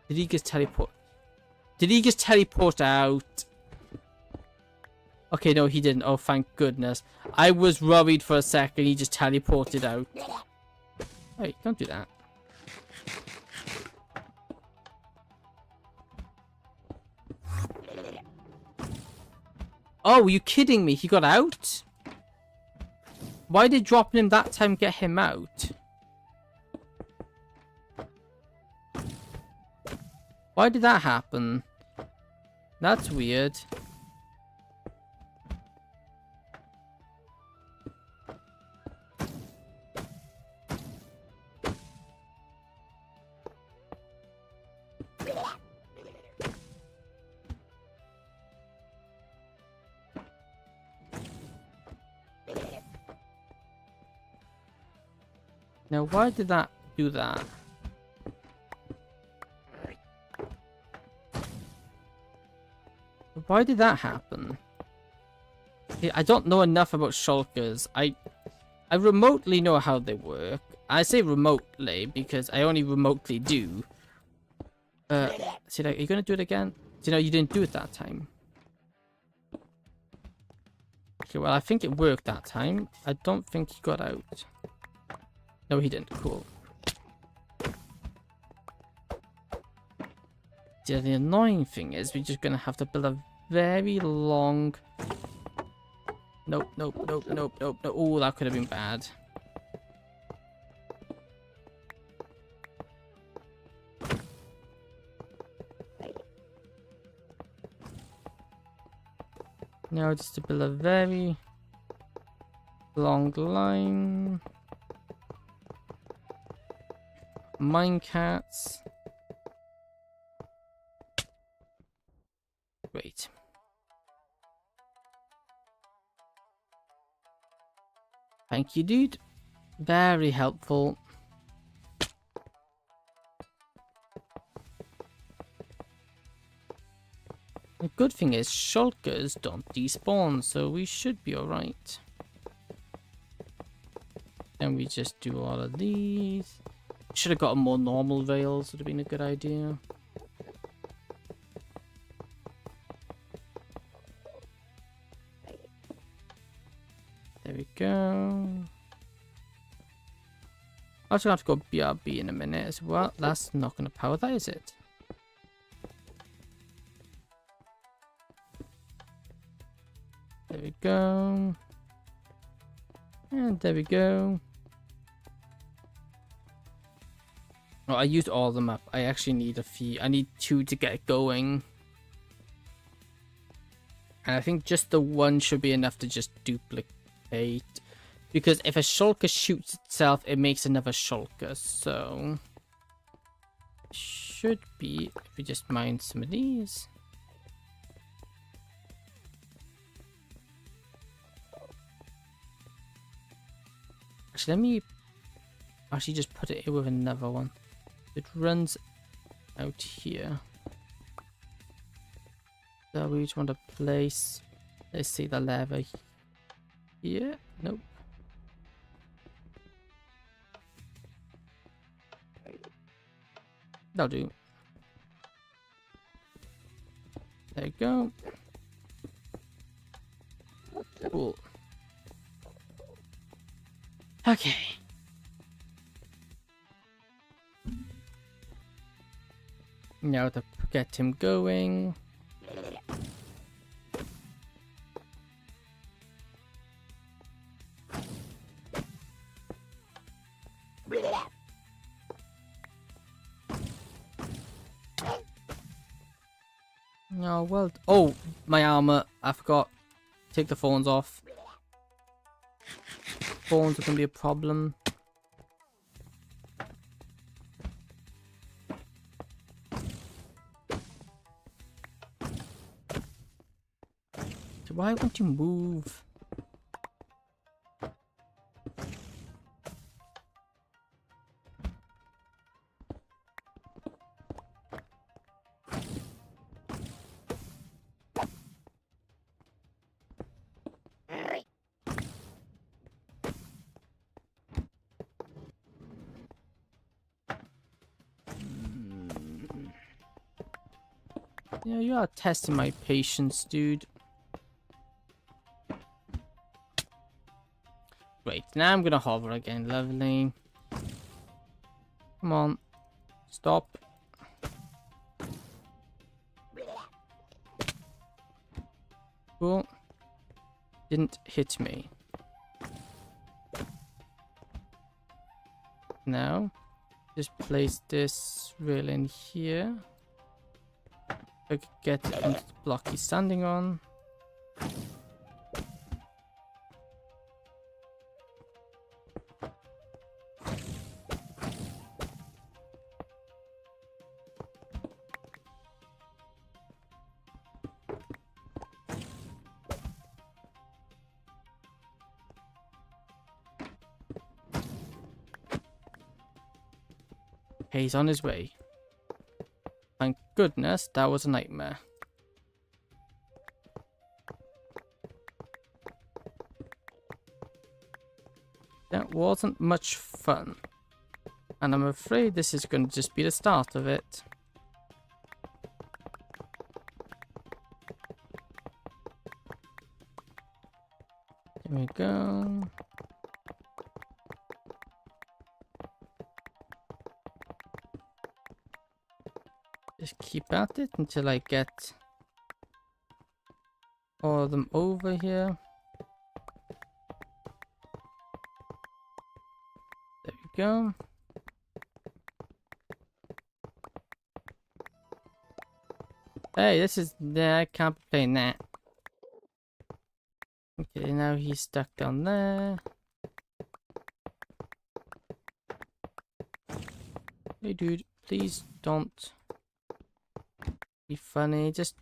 Did he just teleport? Did he just teleport out? Okay, no, he didn't. Oh, thank goodness. I was worried for a second. He just teleported out. Hey, don't do that. Oh, are you kidding me? He got out? Why did dropping him that time get him out? Why did that happen? That's weird. Now, why did that do that? Why did that happen? I don't know enough about shulkers. I remotely know how they work. I say remotely because I only remotely do. See, like, are you gonna do it again? You know, you didn't do it that time. Okay, well, I think it worked that time. I don't think he got out. No, he didn't. Cool. Yeah, the annoying thing is we're just gonna have to build a very long... Nope, nope, nope, nope, nope, nope. Oh, that could have been bad. Now just to build a very long line. Minecats. Great. Thank you, dude. Very helpful. The good thing is shulkers don't despawn, so we should be alright. Then we just do all of these. Should have got more normal rails, would have been a good idea. There we go. I also have to go BRB in a minute as well. That's not going to power that, is it? There we go. And there we go. Oh, I used all of them up. I actually need a few. I need 2 to get going. And I think just the 1 should be enough to just duplicate. Because if a shulker shoots itself, it makes another shulker. So... should be... if we just mine some of these. Actually, let me... actually just put it here with another one. It runs out here. So we just want to place, let's see, the lever here. Nope. That'll do. There you go. Cool. Okay. Now to get him going. No, well... oh, my armor. I forgot. Take the thorns off. Thorns are going to be a problem. So why won't you move? Yeah, you are testing my patience, dude. Great, now I'm gonna hover again. Lovely. Come on. Stop. Cool. Didn't hit me. Now, just place this rail in here. I could get it onto the block he's standing on. Okay, he's on his way. Thank goodness that was a nightmare. That wasn't much fun. And I'm afraid this is going to just be the start of it. There we go. Just keep at it until I get all of them over here. There we go. Hey, this is... I can't be playing that. Okay, now he's stuck down there. Hey dude, please don't be funny. Just...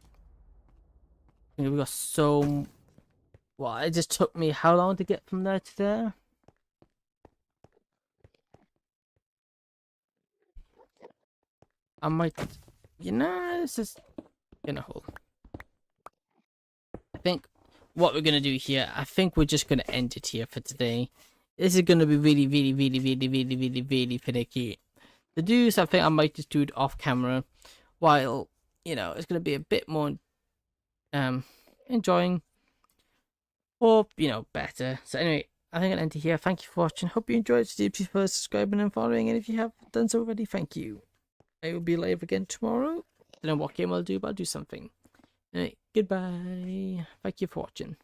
You know, we got so... Well, it just took me how long to get from there to there? I might... You know, this is... in a hole. I think what we're gonna do here, I think we're just gonna end it here for today. This is gonna be really finicky to do, so I think I might just do it off camera, while you know it's gonna be a bit more enjoying, or you know, better. So anyway, I think I'll end it here. Thank you for watching. Hope you enjoyed. Please subscribing and following, and if you have done so already, thank you. I will be live again tomorrow. Don't know what game I'll do, but I'll do something. Alright, goodbye. Thank you for watching.